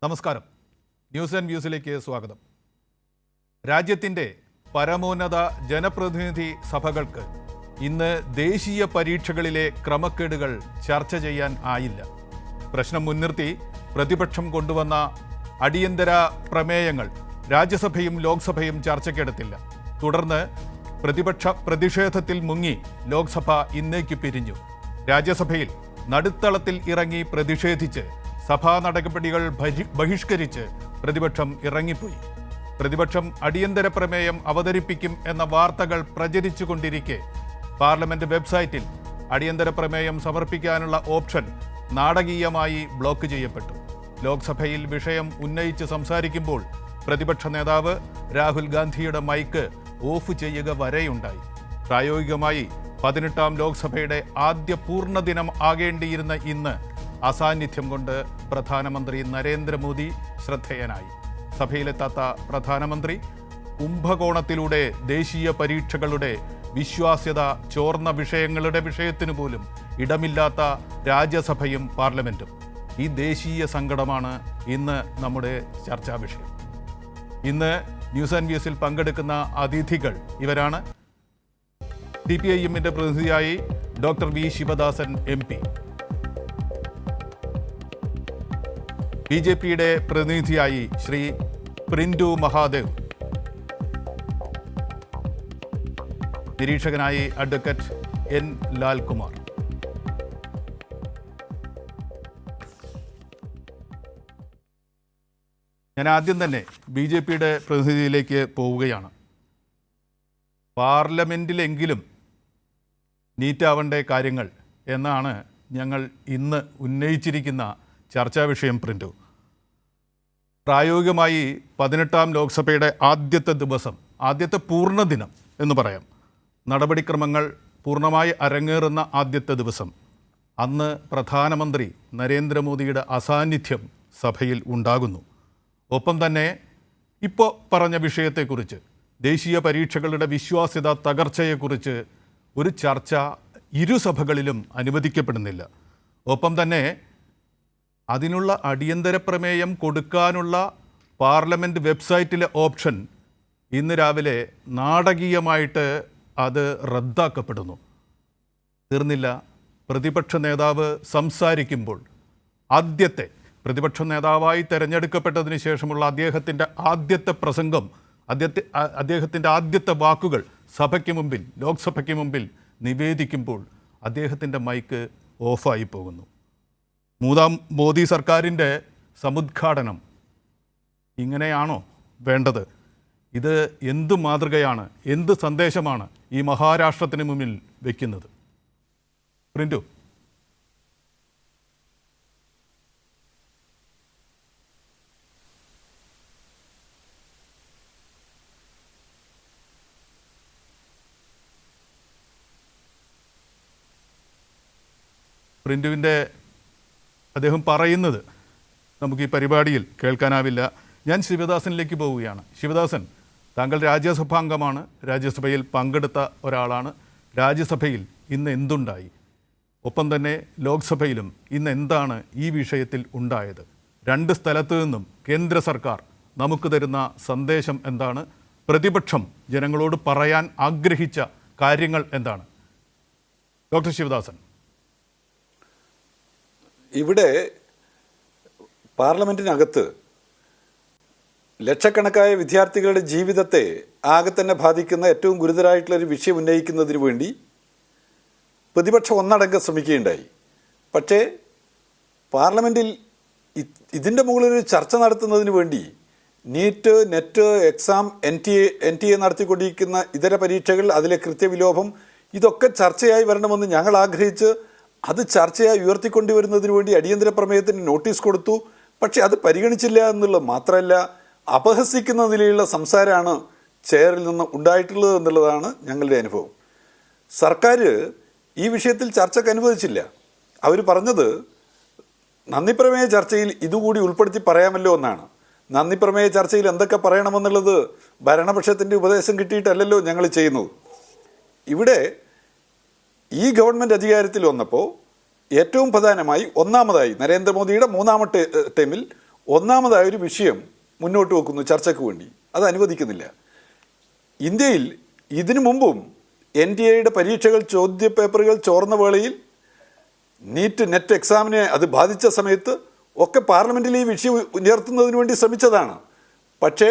നമസ്കാരം. News and വ്യൂസിലേക്ക് സ്വാഗതം. രാജ്യത്തിൻ്റെ പരമോന്നത ജനപ്രതിനിധി സഭകൾക്ക് ഇന്ന് ദേശീയ പരീക്ഷകളിലെ ക്രമക്കേടുകൾ ചർച്ച ചെയ്യാൻ ആയില്ല. പ്രശ്നം മുൻനിർത്തി പ്രതിപക്ഷം കൊണ്ടുവന്ന അടിയന്തര പ്രമേയങ്ങൾ രാജ്യസഭയും ലോക്സഭയും ചർച്ചയ്ക്കെടുത്തില്ല. തുടർന്ന് പ്രതിഷേധത്തിൽ മുങ്ങി ലോക്സഭ ഇന്നേക്ക് പിരിഞ്ഞു. രാജ്യസഭയിൽ നടുത്തളത്തിൽ ഇറങ്ങി പ്രതിഷേധിച്ച് സഭാ നടപടികൾ ബഹിഷ്കരിച്ച് പ്രതിപക്ഷം ഇറങ്ങിപ്പോയി. പ്രതിപക്ഷം അടിയന്തര പ്രമേയം അവതരിപ്പിക്കും എന്ന വാർത്തകൾ പ്രചരിച്ചുകൊണ്ടിരിക്കെ പാർലമെന്റ് വെബ്സൈറ്റിൽ അടിയന്തര പ്രമേയം സമർപ്പിക്കാനുള്ള ഓപ്ഷൻ നാടകീയമായി ബ്ലോക്ക് ചെയ്യപ്പെട്ടു. ലോക്സഭയിൽ വിഷയം ഉന്നയിച്ച് സംസാരിക്കുമ്പോൾ പ്രതിപക്ഷ നേതാവ് രാഹുൽ ഗാന്ധിയുടെ മൈക്ക് ഓഫ് ചെയ്യുക വരെയുണ്ടായി. പ്രായോഗികമായി 18ാം ലോക്സഭയുടെ ആദ്യ പൂർണ്ണദിനം ആകേണ്ടിയിരുന്ന ഇന്ന് അസാന്നിധ്യം കൊണ്ട് പ്രധാനമന്ത്രി നരേന്ദ്രമോദി ശ്രദ്ധേയനായി. സഭയിലെത്താത്ത പ്രധാനമന്ത്രി കുംഭകോണത്തിലൂടെ ദേശീയ പരീക്ഷകളുടെ വിശ്വാസ്യത ചോർന്ന വിഷയത്തിനു പോലും ഇടമില്ലാത്ത രാജ്യസഭയും പാർലമെന്റും. ഈ ദേശീയ സങ്കടമാണ് ഇന്ന് നമ്മുടെ ചർച്ചാ വിഷയം. ഇന്ന് ന്യൂസ് ആൻഡ് വ്യൂസിൽ പങ്കെടുക്കുന്ന അതിഥികൾ ഇവരാണ്. CPIM-ന്റെ പ്രതിനിധിയായി ഡോക്ടർ വി ശിവദാസൻ MP, BJP-യുടെ പ്രതിനിധിയായി ശ്രീ പ്രിന്റു മഹാദേവ്, നിരീക്ഷകനായി അഡ്വക്കേറ്റ് N. ലാൽകുമാർ. ഞാൻ ആദ്യം തന്നെ BJP-യുടെ പ്രതിനിധിയിലേക്ക് പോവുകയാണ്. പാർലമെൻറ്റിലെങ്കിലും നീറ്റാവേണ്ട കാര്യങ്ങൾ എന്നാണ് ഞങ്ങൾ ഇന്ന് ഉന്നയിച്ചിരിക്കുന്ന ചർച്ചാ വിഷയം. പ്രിന്റു, പ്രായോഗികമായി 18ാം ലോക്സഭയുടെ ആദ്യത്തെ ദിവസം, ആദ്യത്തെ പൂർണ്ണദിനം എന്ന് പറയാം, നടപടിക്രമങ്ങൾ പൂർണ്ണമായി അരങ്ങേറുന്ന ആദ്യത്തെ ദിവസം, അന്ന് പ്രധാനമന്ത്രി നരേന്ദ്രമോദിയുടെ അസാന്നിധ്യം സഭയിൽ ഉണ്ടാകുന്നു. ഒപ്പം തന്നെ ഇപ്പോൾ പറഞ്ഞ വിഷയത്തെക്കുറിച്ച്, ദേശീയ പരീക്ഷകളുടെ വിശ്വാസ്യത തകർച്ചയെക്കുറിച്ച് ഒരു ചർച്ച ഇരുസഭകളിലും അനുവദിക്കപ്പെടുന്നില്ല. ഒപ്പം തന്നെ അതിനുള്ള അടിയന്തര പ്രമേയം കൊടുക്കാനുള്ള പാർലമെൻറ്റ് വെബ്സൈറ്റിലെ ഓപ്ഷൻ ഇന്ന് രാവിലെ നാടകീയമായിട്ട് അത് റദ്ദാക്കപ്പെടുന്നു. തീർന്നില്ല, പ്രതിപക്ഷ നേതാവ് സംസാരിക്കുമ്പോൾ ആദ്യത്തെ പ്രതിപക്ഷ നേതാവായി തിരഞ്ഞെടുക്കപ്പെട്ടതിന് ശേഷമുള്ള അദ്ദേഹത്തിൻ്റെ ആദ്യത്തെ പ്രസംഗം, അദ്ദേഹത്തിൻ്റെ ആദ്യത്തെ വാക്കുകൾ സഭയ്ക്ക് മുമ്പിൽ, ലോക്സഭയ്ക്ക് മുമ്പിൽ നിവേദിക്കുമ്പോൾ അദ്ദേഹത്തിൻ്റെ മൈക്ക് ഓഫായി പോകുന്നു. മൂന്നാം മോദി സർക്കാരിൻ്റെ സമുദ്ഘാടനം ഇങ്ങനെയാണോ വേണ്ടത്? ഇത് എന്ത് മാതൃകയാണ്, എന്ത് സന്ദേശമാണ് ഈ മഹാരാഷ്ട്രത്തിന് മുമ്പിൽ വയ്ക്കുന്നത്? പ്രിന്റു. പ്രിന്റുവിൻ്റെ അദ്ദേഹം പറയുന്നത് നമുക്ക് ഈ പരിപാടിയിൽ കേൾക്കാനാവില്ല. ഞാൻ ശിവദാസനിലേക്ക് പോവുകയാണ്. ശിവദാസൻ, താങ്കൾ രാജ്യസഭാംഗമാണ്, രാജ്യസഭയിൽ പങ്കെടുത്ത ഒരാളാണ്. രാജ്യസഭയിൽ ഇന്ന് എന്തുണ്ടായി? ഒപ്പം തന്നെ ലോക്സഭയിലും ഇന്ന് എന്താണ് ഈ വിഷയത്തിൽ ഉണ്ടായത്? രണ്ട് സ്ഥലത്തു നിന്നും കേന്ദ്ര സർക്കാർ നമുക്ക് തരുന്ന സന്ദേശം എന്താണ്? പ്രതിപക്ഷം ജനങ്ങളോട് പറയാൻ ആഗ്രഹിച്ച കാര്യങ്ങൾ എന്താണ്? ഡോക്ടർ ശിവദാസൻ. ഇവിടെ പാർലമെൻറ്റിനകത്ത് ലക്ഷക്കണക്കായ വിദ്യാർത്ഥികളുടെ ജീവിതത്തെ ആകെ തന്നെ ബാധിക്കുന്ന ഏറ്റവും ഗുരുതരമായിട്ടുള്ളൊരു വിഷയം ഉന്നയിക്കുന്നതിന് വേണ്ടി പ്രതിപക്ഷം ഒന്നടങ്കം ശ്രമിക്കുകയുണ്ടായി. പക്ഷേ പാർലമെൻറ്റിൽ ഇതിൻ്റെ മുകളിലൊരു ചർച്ച നടത്തുന്നതിന് വേണ്ടി നീറ്റ്, നെറ്റ്, എക്സാം, NTA നടത്തിക്കൊണ്ടിരിക്കുന്ന ഇതര പരീക്ഷകൾ, അതിലെ കൃത്യവിലോപം, ഇതൊക്കെ ചർച്ചയായി വരണമെന്ന് ഞങ്ങൾ ആഗ്രഹിച്ച് അത് ചർച്ചയായി ഉയർത്തിക്കൊണ്ടുവരുന്നതിന് വേണ്ടി അടിയന്തര പ്രമേയത്തിന് നോട്ടീസ് കൊടുത്തു. പക്ഷെ അത് പരിഗണിച്ചില്ല എന്നുള്ളത് മാത്രമല്ല, അപഹസിക്കുന്ന നിലയിലുള്ള സംസാരമാണ് ചെയറിൽ നിന്ന് ഉണ്ടായിട്ടുള്ളത് എന്നുള്ളതാണ് ഞങ്ങളുടെ അനുഭവം. സർക്കാർ ഈ വിഷയത്തിൽ ചർച്ചയ്ക്ക് അനുവദിച്ചില്ല. അവർ പറഞ്ഞത് നന്ദിപ്രമേയ ചർച്ചയിൽ ഇതുകൂടി ഉൾപ്പെടുത്തി പറയാമല്ലോ എന്നാണ്. നന്ദിപ്രമേയ ചർച്ചയിൽ എന്തൊക്കെ പറയണമെന്നുള്ളത് ഭരണപക്ഷത്തിൻ്റെ ഉപദേശം കിട്ടിയിട്ടല്ലല്ലോ ഞങ്ങൾ ചെയ്യുന്നത്. ഇവിടെ ഈ ഗവൺമെൻറ് അധികാരത്തിൽ വന്നപ്പോൾ ഏറ്റവും പ്രധാനമായി ഒന്നാമതായി നരേന്ദ്രമോദിയുടെ മൂന്നാമത്തെ ടൈമിൽ ഒന്നാമതായ ഒരു വിഷയം മുന്നോട്ട് വെക്കുന്നു ചർച്ചയ്ക്ക് വേണ്ടി. അത് അനുവദിക്കുന്നില്ല. ഇന്ത്യയിൽ ഇതിനു മുമ്പും NTA പരീക്ഷകൾ ചോദ്യപേപ്പറുകൾ ചോർന്ന വേളയിൽ നീറ്റ് നെറ്റ് എക്സാമിനെ അത് ബാധിച്ച സമയത്ത് ഒക്കെ പാർലമെൻറ്റിൽ ഈ വിഷയം ഉയർത്തുന്നതിന് വേണ്ടി ശ്രമിച്ചതാണ്. പക്ഷേ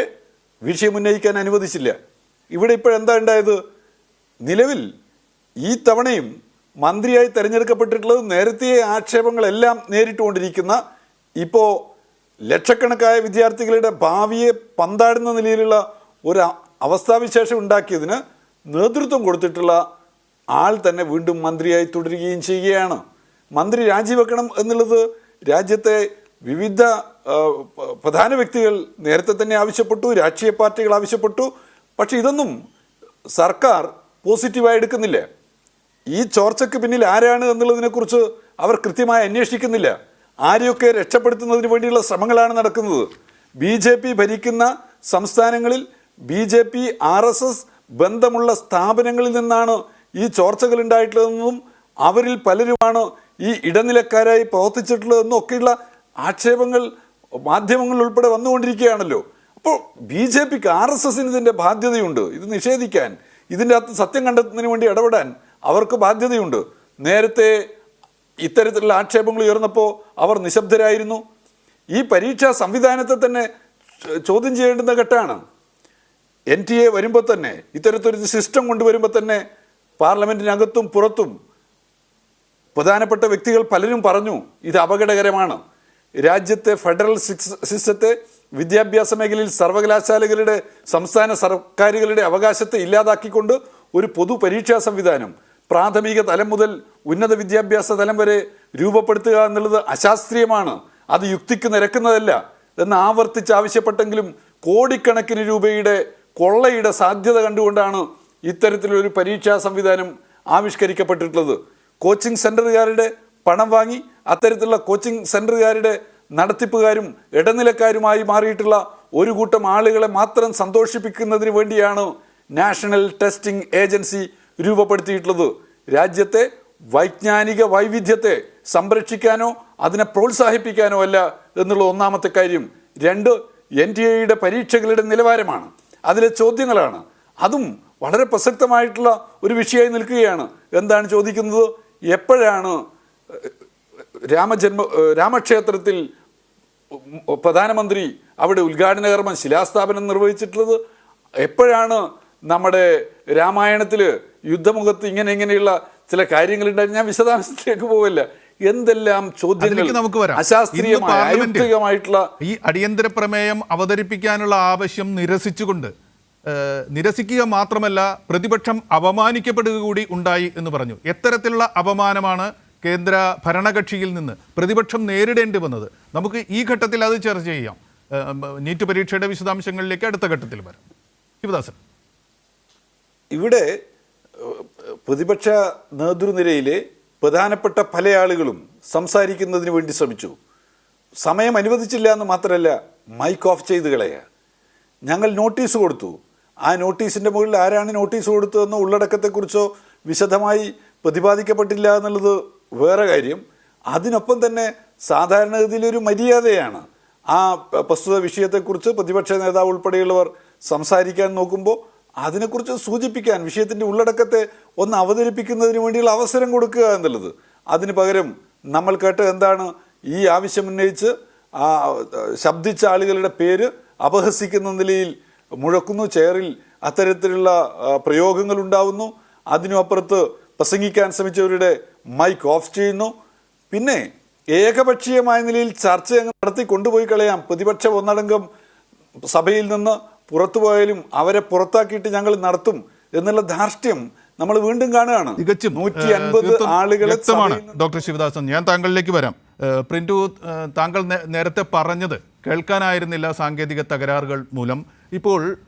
വിഷയം ഉന്നയിക്കാൻ അനുവദിച്ചില്ല. ഇവിടെ ഇപ്പോഴെന്താ ഉണ്ടായത്? നിലവിൽ ഈ തവണയും മന്ത്രിയായി തിരഞ്ഞെടുക്കപ്പെട്ടിട്ടുള്ളത് നേരത്തെ ആക്ഷേപങ്ങളെല്ലാം നേരിട്ടുകൊണ്ടിരിക്കുന്ന, ഇപ്പോൾ ലക്ഷക്കണക്കായ വിദ്യാർത്ഥികളുടെ ഭാവിയെ പന്താടുന്ന നിലയിലുള്ള ഒരു അവസ്ഥാവിശേഷം ഉണ്ടാക്കിയതിന് നേതൃത്വം കൊടുത്തിട്ടുള്ള ആൾ തന്നെ വീണ്ടും മന്ത്രിയായി തുടരുകയും ചെയ്യുകയാണ്. മന്ത്രി രാജിവെക്കണം എന്നുള്ളത് രാജ്യത്തെ വിവിധ പ്രധാന വ്യക്തികൾ നേരത്തെ തന്നെ ആവശ്യപ്പെട്ടു, രാഷ്ട്രീയ പാർട്ടികൾ ആവശ്യപ്പെട്ടു. പക്ഷെ ഇതൊന്നും സർക്കാർ പോസിറ്റീവായി എടുക്കുന്നില്ല. ഈ ചോർച്ചയ്ക്ക് പിന്നിൽ ആരാണ് എന്നുള്ളതിനെക്കുറിച്ച് അവർ കൃത്യമായി അന്വേഷിക്കുന്നില്ല. ആരെയൊക്കെ രക്ഷപ്പെടുത്തുന്നതിന് വേണ്ടിയുള്ള ശ്രമങ്ങളാണ് നടക്കുന്നത്. BJP ഭരിക്കുന്ന സംസ്ഥാനങ്ങളിൽ BJP RSS ബന്ധമുള്ള സ്ഥാപനങ്ങളിൽ നിന്നാണ് ഈ ചോർച്ചകൾ ഉണ്ടായിട്ടുള്ളതെന്നും അവരിൽ പലരുമാണ് ഈ ഇടനിലക്കാരായി പ്രവർത്തിച്ചിട്ടുള്ളതെന്നും ഒക്കെയുള്ള ആക്ഷേപങ്ങൾ മാധ്യമങ്ങളിൽ ഉൾപ്പെടെ വന്നുകൊണ്ടിരിക്കുകയാണല്ലോ. അപ്പോൾ BJPക്ക് RSSന് ഇതിൻ്റെ ബാധ്യതയുണ്ട്. ഇത് നിഷേധിക്കാൻ, ഇതിൻ്റെ അകത്ത് സത്യം കണ്ടെത്തുന്നതിന് വേണ്ടി ഇടപെടാൻ അവർക്ക് ബാധ്യതയുണ്ട്. നേരത്തെ ഇത്തരത്തിലുള്ള ആക്ഷേപങ്ങൾ ഉയർന്നപ്പോൾ അവർ നിശബ്ദരായിരുന്നു. ഈ പരീക്ഷാ സംവിധാനത്തെ തന്നെ ചോദ്യം ചെയ്യേണ്ടുന്ന ഘട്ടമാണ്. NTA വരുമ്പോൾ തന്നെ, ഇത്തരത്തിലൊരു സിസ്റ്റം കൊണ്ടുവരുമ്പോൾ തന്നെ പാർലമെൻറ്റിനകത്തും പുറത്തും പ്രധാനപ്പെട്ട വ്യക്തികൾ പലരും പറഞ്ഞു ഇത് അപകടകരമാണ്. രാജ്യത്തെ ഫെഡറൽ സിസ്റ്റത്തെ, വിദ്യാഭ്യാസ മേഖലയിൽ സർവകലാശാലകളുടെ, സംസ്ഥാന സർക്കാരുകളുടെ അവകാശത്തെ ഇല്ലാതാക്കിക്കൊണ്ട് ഒരു പൊതു പരീക്ഷാ സംവിധാനം പ്രാഥമിക തലം മുതൽ ഉന്നത വിദ്യാഭ്യാസ തലം വരെ രൂപപ്പെടുത്തുക എന്നുള്ളത് അശാസ്ത്രീയമാണ്, അത് യുക്തിക്ക് നിരക്കുന്നതല്ല എന്ന് ആവർത്തിച്ച് ആവശ്യപ്പെട്ടെങ്കിലും കോടിക്കണക്കിന് രൂപയുടെ കൊള്ളയുടെ സാധ്യത കണ്ടുകൊണ്ടാണ് ഇത്തരത്തിലൊരു പരീക്ഷാ സംവിധാനം ആവിഷ്കരിക്കപ്പെട്ടിട്ടുള്ളത്. കോച്ചിങ് സെൻ്ററുകാരുടെ പണം വാങ്ങി അത്തരത്തിലുള്ള കോച്ചിങ് സെൻ്ററുകാരുടെ നടത്തിപ്പുകാരും ഇടനിലക്കാരുമായി മാറിയിട്ടുള്ള ഒരു കൂട്ടം ആളുകളെ മാത്രം സന്തോഷിപ്പിക്കുന്നതിന് വേണ്ടിയാണ് നാഷണൽ ടെസ്റ്റിംഗ് ഏജൻസി രൂപപ്പെടുത്തിയിട്ടുള്ളത്. രാജ്യത്തെ വൈജ്ഞാനിക വൈവിധ്യത്തെ സംരക്ഷിക്കാനോ അതിനെ പ്രോത്സാഹിപ്പിക്കാനോ അല്ല എന്നുള്ള ഒന്നാമത്തെ കാര്യം. 2, NTA പരീക്ഷകളുടെ നിലവാരമാണ്, അതിലെ ചോദ്യങ്ങളാണ്. അതും വളരെ പ്രസക്തമായിട്ടുള്ള ഒരു വിഷയമായി നിൽക്കുകയാണ്. എന്താണ് ചോദിക്കുന്നത്? എപ്പോഴാണ് രാമക്ഷേത്രത്തിൽ പ്രധാനമന്ത്രി അവിടെ ഉദ്ഘാടന കർമ്മം ശിലാസ്ഥാപനം നിർവഹിച്ചിട്ടുള്ളത്? എപ്പോഴാണ് നമ്മുടെ രാമായണത്തിൽ യുദ്ധമുഖത്ത് ഇങ്ങനെയുള്ള ചില കാര്യങ്ങളുണ്ടായി? ഞാൻ വിശദാംശത്തിലേക്ക് പോവില്ല. എന്തെല്ലാം ചോദ്യങ്ങൾ നമുക്ക് വരാം. അശാസ്ത്രീയമായ അയുക്തികമായിട്ടുള്ള ഈ അടിയന്തര പ്രമേയം അവതരിപ്പിക്കാനുള്ള ആവശ്യം നിരസിക്കുക മാത്രമല്ല പ്രതിപക്ഷം അപമാനിക്കപ്പെടുക കൂടി ഉണ്ടായി എന്ന് പറഞ്ഞു. എത്തരത്തിലുള്ള അപമാനമാണ് കേന്ദ്ര ഭരണകക്ഷിയിൽ നിന്ന് പ്രതിപക്ഷം നേരിടേണ്ടി വന്നത്? നമുക്ക് ഈ ഘട്ടത്തിൽ അത് ചർച്ച ചെയ്യാം. നീറ്റ് പരീക്ഷയുടെ വിശദാംശങ്ങളിലേക്ക് അടുത്ത ഘട്ടത്തിൽ വരാം. ശിവദാസൻ, ഇവിടെ പ്രതിപക്ഷ നേതൃനിരയിലെ പ്രധാനപ്പെട്ട പല ആളുകളും സംസാരിക്കുന്നതിന് വേണ്ടി ശ്രമിച്ചു. സമയം അനുവദിച്ചില്ല എന്ന് മാത്രമല്ല, മൈക്ക് ഓഫ് ചെയ്ത് കളയുക. ഞങ്ങൾ നോട്ടീസ് കൊടുത്തു. ആ നോട്ടീസിൻ്റെ മുകളിൽ ആരാണ് നോട്ടീസ് കൊടുത്തതെന്നോ ഉള്ളടക്കത്തെക്കുറിച്ചോ വിശദമായി പ്രതിപാദിക്കപ്പെട്ടില്ല എന്നുള്ളത് വേറെ കാര്യം. അതിനൊപ്പം തന്നെ സാധാരണഗതിയിലൊരു മര്യാദയാണ് ആ പ്രസ്തുത വിഷയത്തെക്കുറിച്ച് പ്രതിപക്ഷ നേതാവ് ഉൾപ്പെടെയുള്ളവർ സംസാരിക്കാൻ നോക്കുമ്പോൾ അതിനെക്കുറിച്ച് സൂചിപ്പിക്കാൻ, വിഷയത്തിൻ്റെ ഉള്ളടക്കത്തെ ഒന്ന് അവതരിപ്പിക്കുന്നതിന് വേണ്ടിയുള്ള അവസരം കൊടുക്കുക എന്നുള്ളത്. അതിന് പകരം നമ്മൾ കേട്ടത് എന്താണ്? ഈ ആവശ്യം ഉന്നയിച്ച് ശബ്ദിച്ച ആളുകളുടെ പേര് അപഹസിക്കുന്ന നിലയിൽ മുഴക്കുന്നു, ചെയറിൽ അത്തരത്തിലുള്ള പ്രയോഗങ്ങൾ ഉണ്ടാവുന്നു. അതിനുമപ്പുറത്ത് പ്രസംഗിക്കാൻ ശ്രമിച്ചവരുടെ മൈക്ക് ഓഫ് ചെയ്യുന്നു. പിന്നെ ഏകപക്ഷീയമായ നിലയിൽ ചർച്ച നടത്തി കൊണ്ടുപോയി കളയാം. പ്രതിപക്ഷം ഒന്നടങ്കം സഭയിൽ നിന്ന് പുറത്തു പോയാലും അവരെ പുറത്താക്കിയിട്ട് ഞങ്ങൾ നടത്തും എന്നുള്ള ധാർഷ്ട്യം നമ്മൾ വീണ്ടും കാണുകയാണ്. 150 ആളുകളെ. ഡോക്ടർ ശിവദാസൻ, ഞാൻ താങ്കളിലേക്ക് വരാം. പ്രിന്റു, താങ്കൾ നേരത്തെ പറഞ്ഞത് കേൾക്കാനായിരുന്നില്ല സാങ്കേതിക തകരാറുകൾ മൂലം. ഇപ്പോൾ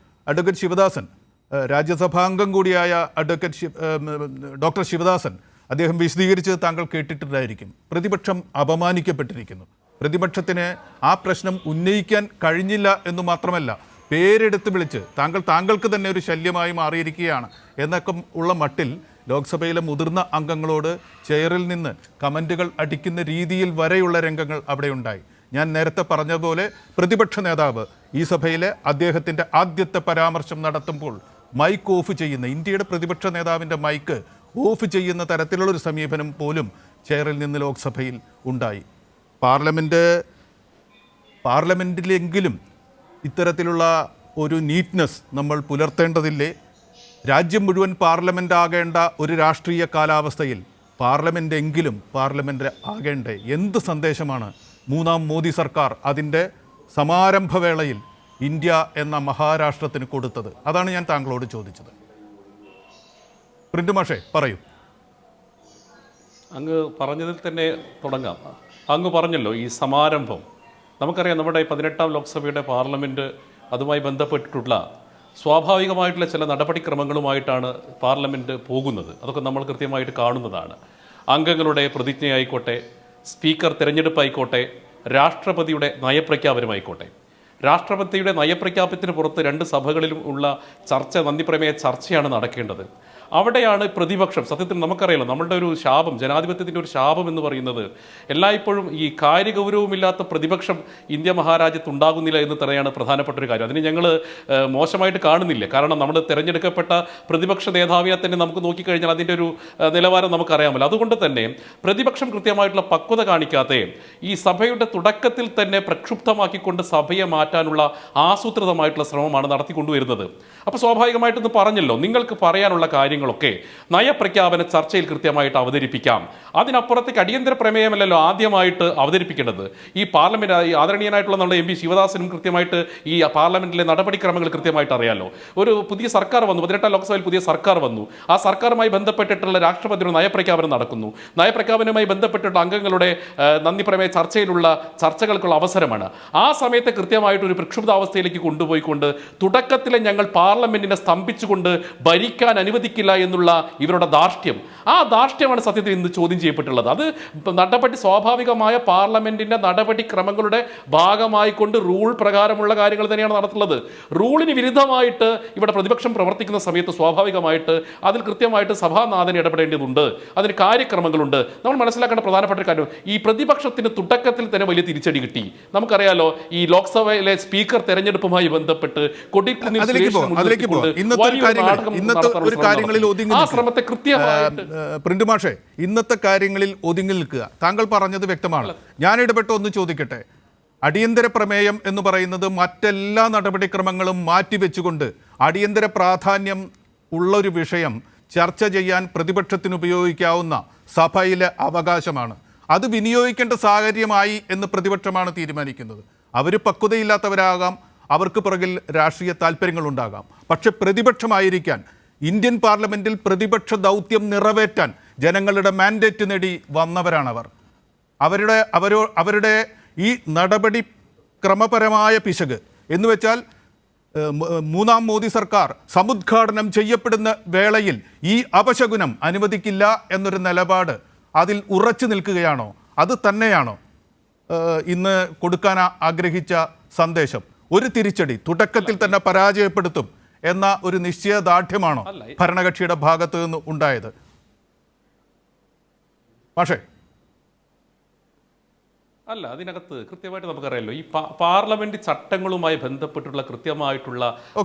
അഡ്വക്കേറ്റ് ശിവദാസൻ, രാജ്യസഭാംഗം കൂടിയായ അഡ്വക്കേറ്റ് ഡോക്ടർ ശിവദാസൻ, അദ്ദേഹം വിശദീകരിച്ചത് താങ്കൾ കേട്ടിട്ടുണ്ടായിരിക്കും. പ്രതിപക്ഷം അപമാനിക്കപ്പെട്ടിരിക്കുന്നു. പ്രതിപക്ഷത്തിന് ആ പ്രശ്നം ഉന്നയിക്കാൻ കഴിഞ്ഞില്ല എന്ന് മാത്രമല്ല, പേരെടുത്ത് വിളിച്ച് താങ്കൾക്ക് തന്നെ ഒരു ശല്യമായി മാറിയിരിക്കുകയാണ് എന്നൊക്കെ ഉള്ള മട്ടിൽ ലോക്സഭയിലെ മുതിർന്ന അംഗങ്ങളോട് ചെയറിൽ നിന്ന് കമൻറ്റുകൾ അടിക്കുന്ന രീതിയിൽ വരെയുള്ള രംഗങ്ങൾ അവിടെ ഉണ്ടായി. ഞാൻ നേരത്തെ പറഞ്ഞതുപോലെ പ്രതിപക്ഷ നേതാവ് ഈ സഭയിലെ അദ്ദേഹത്തിൻ്റെ ആദ്യത്തെ പരാമർശം നടത്തുമ്പോൾ മൈക്ക് ഓഫ് ചെയ്യുന്ന, ഇന്ത്യയുടെ പ്രതിപക്ഷ നേതാവിൻ്റെ മൈക്ക് ഓഫ് ചെയ്യുന്ന തരത്തിലുള്ളൊരു സമീപനം പോലും ചെയറിൽ നിന്ന് ലോക്സഭയിൽ ഉണ്ടായി. പാർലമെൻറ്റിലെങ്കിലും ഇത്തരത്തിലുള്ള ഒരു നീറ്റ്നെസ് നമ്മൾ പുലർത്തേണ്ടതില്ലേ? രാജ്യം മുഴുവൻ പാർലമെൻ്റ് ആകേണ്ട ഒരു രാഷ്ട്രീയ കാലാവസ്ഥയിൽ പാർലമെൻ്റ് ആകേണ്ടേ? എന്ത് സന്ദേശമാണ് മൂന്നാം മോദി സർക്കാർ അതിൻ്റെ സമാരംഭവേളയിൽ ഇന്ത്യ എന്ന മഹാരാഷ്ട്രത്തിന് കൊടുത്തത്? അതാണ് ഞാൻ താങ്കളോട് ചോദിച്ചത്. പ്രിന്റുമാഷേ പറയൂ. അങ്ങ് പറഞ്ഞതിൽ തന്നെ തുടങ്ങാം. അങ്ങ് പറഞ്ഞല്ലോ ഈ സമാരംഭം. നമുക്കറിയാം നമ്മുടെ 18ാം ലോക്സഭയുടെ പാർലമെൻറ്റ് അതുമായി ബന്ധപ്പെട്ടിട്ടുള്ള സ്വാഭാവികമായിട്ടുള്ള ചില നടപടിക്രമങ്ങളുമായിട്ടാണ് പാർലമെൻറ്റ് പോകുന്നത്. അതൊക്കെ നമ്മൾ കൃത്യമായിട്ട് കാണുന്നതാണ്. അംഗങ്ങളുടെ പ്രതിജ്ഞയായിക്കോട്ടെ, സ്പീക്കർ തിരഞ്ഞെടുപ്പായിക്കോട്ടെ, രാഷ്ട്രപതിയുടെ നയപ്രഖ്യാപനമായിക്കോട്ടെ. രാഷ്ട്രപതിയുടെ നയപ്രഖ്യാപനത്തിന് പുറത്ത് 2 സഭകളിലും ഉള്ള ചർച്ച, നന്ദിപ്രമേയ ചർച്ചയാണ് നടക്കേണ്ടത്. അവിടെയാണ് പ്രതിപക്ഷം, സത്യത്തിൽ നമുക്കറിയാലോ നമ്മളുടെ ഒരു ശാപം, ജനാധിപത്യത്തിൻ്റെ ഒരു ശാപം എന്ന് പറയുന്നത് എല്ലായ്പ്പോഴും ഈ കാര്യഗൗരവമില്ലാത്ത പ്രതിപക്ഷം ഇന്ത്യ മഹാരാജ്യത്ത് ഉണ്ടാകുന്നില്ല എന്ന് തന്നെയാണ് പ്രധാനപ്പെട്ട ഒരു കാര്യം. അതിന് ഞങ്ങൾ മോശമായിട്ട് കാണുന്നില്ല. കാരണം നമ്മൾ തിരഞ്ഞെടുക്കപ്പെട്ട പ്രതിപക്ഷ നേതാവിനെ തന്നെ നമുക്ക് നോക്കിക്കഴിഞ്ഞാൽ അതിൻ്റെ ഒരു നിലവാരം നമുക്കറിയാമല്ലോ. അതുകൊണ്ട് തന്നെ പ്രതിപക്ഷം കൃത്യമായിട്ടുള്ള പക്വത കാണിക്കാതെ ഈ സഭയുടെ തുടക്കത്തിൽ തന്നെ പ്രക്ഷുബ്ധമാക്കിക്കൊണ്ട് സഭയെ മാറ്റാനുള്ള ആസൂത്രിതമായിട്ടുള്ള ശ്രമമാണ് നടത്തിക്കൊണ്ടുവരുന്നത്. അപ്പോൾ സ്വാഭാവികമായിട്ടൊന്ന് പറഞ്ഞല്ലോ, നിങ്ങൾക്ക് പറയാനുള്ള കാര്യങ്ങളൊക്കെ നയപ്രഖ്യാപന ചർച്ചയിൽ കൃത്യമായിട്ട് അവതരിപ്പിക്കാം. അതിനപ്പുറത്തേക്ക് അടിയന്തര പ്രമേയമല്ലല്ലോ ആദ്യമായിട്ട് അവതരിപ്പിക്കേണ്ടത്. ഈ പാർലമെന്റ് ആദരണീയനായിട്ടുള്ള നമ്മുടെ MP ശിവദാസനും കൃത്യമായിട്ട് ഈ പാർലമെന്റിലെ നടപടിക്രമങ്ങൾ കൃത്യമായിട്ട് അറിയാലോ. ഒരു പുതിയ സർക്കാർ വന്നു, 18ാം ലോക്സഭയിൽ പുതിയ സർക്കാർ വന്നു. ആ സർക്കാരുമായി ബന്ധപ്പെട്ടിട്ടുള്ള രാഷ്ട്രപതിയുടെ നയപ്രഖ്യാപനം നടക്കുന്നു. നയപ്രഖ്യാപനവുമായി ബന്ധപ്പെട്ടിട്ടുള്ള അംഗങ്ങളുടെ നന്ദി പ്രമേയ ചർച്ചയിലുള്ള ചർച്ചകൾക്കുള്ള അവസരമാണ്. ആ സമയത്ത് കൃത്യമായിട്ട് ഒരു പ്രക്ഷുബ്ധാവസ്ഥയിലേക്ക് കൊണ്ടുപോയിക്കൊണ്ട് തുടക്കത്തിലെ ഞങ്ങൾ പാർലമെന്റിനെ സ്തംഭിച്ചുകൊണ്ട് ഭരിക്കാൻ അനുവദിക്കില്ല എന്നുള്ള ഇവരുടെ ധാർഷ്ട്യം, ആ ധാർഷ്ട്യമാണ് സത്യത്തിൽ ഇന്ന് ചോദ്യം ചെയ്യപ്പെട്ടുള്ളത്. അത് സ്വാഭാവികമായ പാർലമെന്റിന്റെ നടപടിക്രമങ്ങളുടെ ഭാഗമായിക്കൊണ്ട് റൂൾ പ്രകാരമുള്ള കാര്യങ്ങൾ തന്നെയാണ് നടത്തുന്നത്. റൂളിന് വിരുദ്ധമായിട്ട് ഇവിടെ പ്രതിപക്ഷം പ്രവർത്തിക്കുന്ന സമയത്ത് സ്വാഭാവികമായിട്ട് അതിൽ കൃത്യമായിട്ട് സഭാനാഥൻ ഇടപെടേണ്ടതുണ്ട്. അതിന് കാര്യക്രമങ്ങളുണ്ട്. നമ്മൾ മനസ്സിലാക്കേണ്ട പ്രധാനപ്പെട്ട ഒരു കാര്യം, ഈ പ്രതിപക്ഷത്തിന് തുടക്കത്തിൽ തന്നെ വലിയ തിരിച്ചടി കിട്ടി. നമുക്കറിയാലോ ഈ ലോക്സഭയിലെ സ്പീക്കർ തെരഞ്ഞെടുപ്പുമായി ബന്ധപ്പെട്ട് പ്രിന്റുമാഷെ ഇന്നത്തെ കാര്യങ്ങളിൽ ഒതുങ്ങി നിൽക്കുക. താങ്കൾ പറഞ്ഞത് വ്യക്തമാണ്. ഞാൻ ഇടപെട്ട് ഒന്ന് ചോദിക്കട്ടെ. അടിയന്തര പ്രമേയം എന്ന് പറയുന്നത് മറ്റെല്ലാ നടപടിക്രമങ്ങളും മാറ്റിവെച്ചുകൊണ്ട് അടിയന്തര പ്രാധാന്യം ഉള്ളൊരു വിഷയം ചർച്ച ചെയ്യാൻ പ്രതിപക്ഷത്തിന് ഉപയോഗിക്കാവുന്ന സഭയിലെ അവകാശമാണ്. അത് വിനിയോഗിക്കേണ്ട സാഹചര്യമായി എന്ന് പ്രതിപക്ഷമാണ് തീരുമാനിക്കുന്നത്. അവർ പക്വതയില്ലാത്തവരാകാം, അവർക്ക് പുറകിൽ രാഷ്ട്രീയ താല്പര്യങ്ങളുണ്ടാകാം. പക്ഷെ പ്രതിപക്ഷമായിരിക്കാൻ, ഇന്ത്യൻ പാർലമെൻറ്റിൽ പ്രതിപക്ഷ ദൗത്യം നിറവേറ്റാൻ ജനങ്ങളുടെ മാൻഡേറ്റ് നേടി വന്നവരാണവർ. അവരുടെ ഈ നടപടി ക്രമപരമായ പിശക് എന്ന് വെച്ചാൽ മൂന്നാം മോദി സർക്കാർ സമുദ്ഘാടനം ചെയ്യപ്പെടുന്ന വേളയിൽ ഈ അപശകുനം അനുവദിക്കില്ല എന്നൊരു നിലപാട് അതിൽ ഉറച്ചു നിൽക്കുകയാണോ? അത് തന്നെയാണോ ഇന്ന് കൊടുക്കാൻ ആഗ്രഹിച്ച സന്ദേശം? ഒരു തിരിച്ചടി തുടക്കത്തിൽ തന്നെ പരാജയപ്പെടുത്തും എന്ന ഒരു നിശ്ചയദാർഢ്യമാണോ ഭരണകക്ഷിയുടെ ഭാഗത്ത് നിന്ന് ഉണ്ടായത്? പക്ഷേ അല്ല, അതിനകത്ത് കൃത്യമായിട്ട് നമുക്കറിയാലോ ഈ പാർലമെന്റ് ചട്ടങ്ങളുമായി ബന്ധപ്പെട്ടുള്ള കൃത്യമായിട്ടുള്ള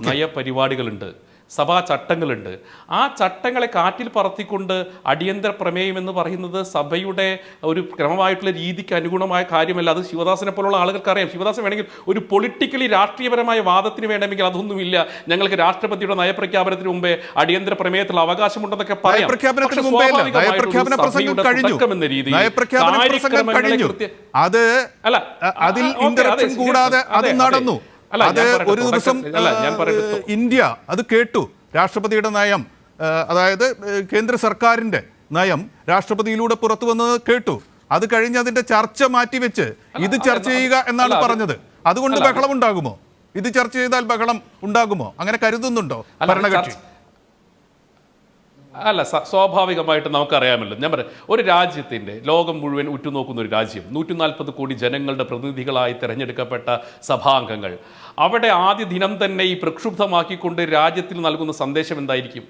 നയപരിപാടികളുണ്ട്, സഭാ ചട്ടങ്ങളുണ്ട്. ആ ചട്ടങ്ങളെ കാറ്റിൽ പറത്തിക്കൊണ്ട് അടിയന്തര പ്രമേയം എന്ന് പറയുന്നത് സഭയുടെ ഒരു ക്രമമായിട്ടുള്ള രീതിക്ക് അനുഗുണമായ കാര്യമല്ല. അത് ശിവദാസനെ പോലുള്ള ആളുകൾക്ക് അറിയാം. ശിവദാസൻ വേണമെങ്കിൽ ഒരു പൊളിറ്റിക്കലി രാഷ്ട്രീയപരമായ വാദത്തിന് വേണമെങ്കിൽ അതൊന്നുമില്ല, ഞങ്ങൾക്ക് രാഷ്ട്രപതിയുടെ നയപ്രഖ്യാപനത്തിന് മുമ്പേ അടിയന്തര പ്രമേയത്തിലുള്ള അവകാശമുണ്ടെന്നൊക്കെ പറയാം. ഒരു ദിവസം ഇന്ത്യ അത് കേട്ടു. രാഷ്ട്രപതിയുടെ നയം, അതായത് കേന്ദ്ര സർക്കാരിന്റെ നയം രാഷ്ട്രപതിയിലൂടെ പുറത്തു വന്നത് കേട്ടു. അത് കഴിഞ്ഞ് അതിന്റെ ചർച്ച മാറ്റിവെച്ച് ഇത് ചർച്ച ചെയ്യുക എന്നാണ് പറഞ്ഞത്. അതുകൊണ്ട് ബഹളം ഉണ്ടാകുമോ? ഇത് ചർച്ച ചെയ്താൽ ബഹളം ഉണ്ടാകുമോ? അങ്ങനെ കരുതുന്നുണ്ടോ ഭരണകക്ഷി? അല്ല, സ്വാഭാവികമായിട്ട് നമുക്കറിയാമല്ലോ. ഞാൻ പറയാം, ഒരു രാജ്യത്തിൻ്റെ ലോകം മുഴുവൻ ഉറ്റുനോക്കുന്ന ഒരു രാജ്യം, 140 കോടി ജനങ്ങളുടെ പ്രതിനിധികളായി തിരഞ്ഞെടുക്കപ്പെട്ട സഭാംഗങ്ങൾ, അവിടെ ആദ്യ ദിനം തന്നെ ഈ പ്രക്ഷുബ്ധമാക്കിക്കൊണ്ട് രാജ്യത്തിൽ നൽകുന്ന സന്ദേശം എന്തായിരിക്കും?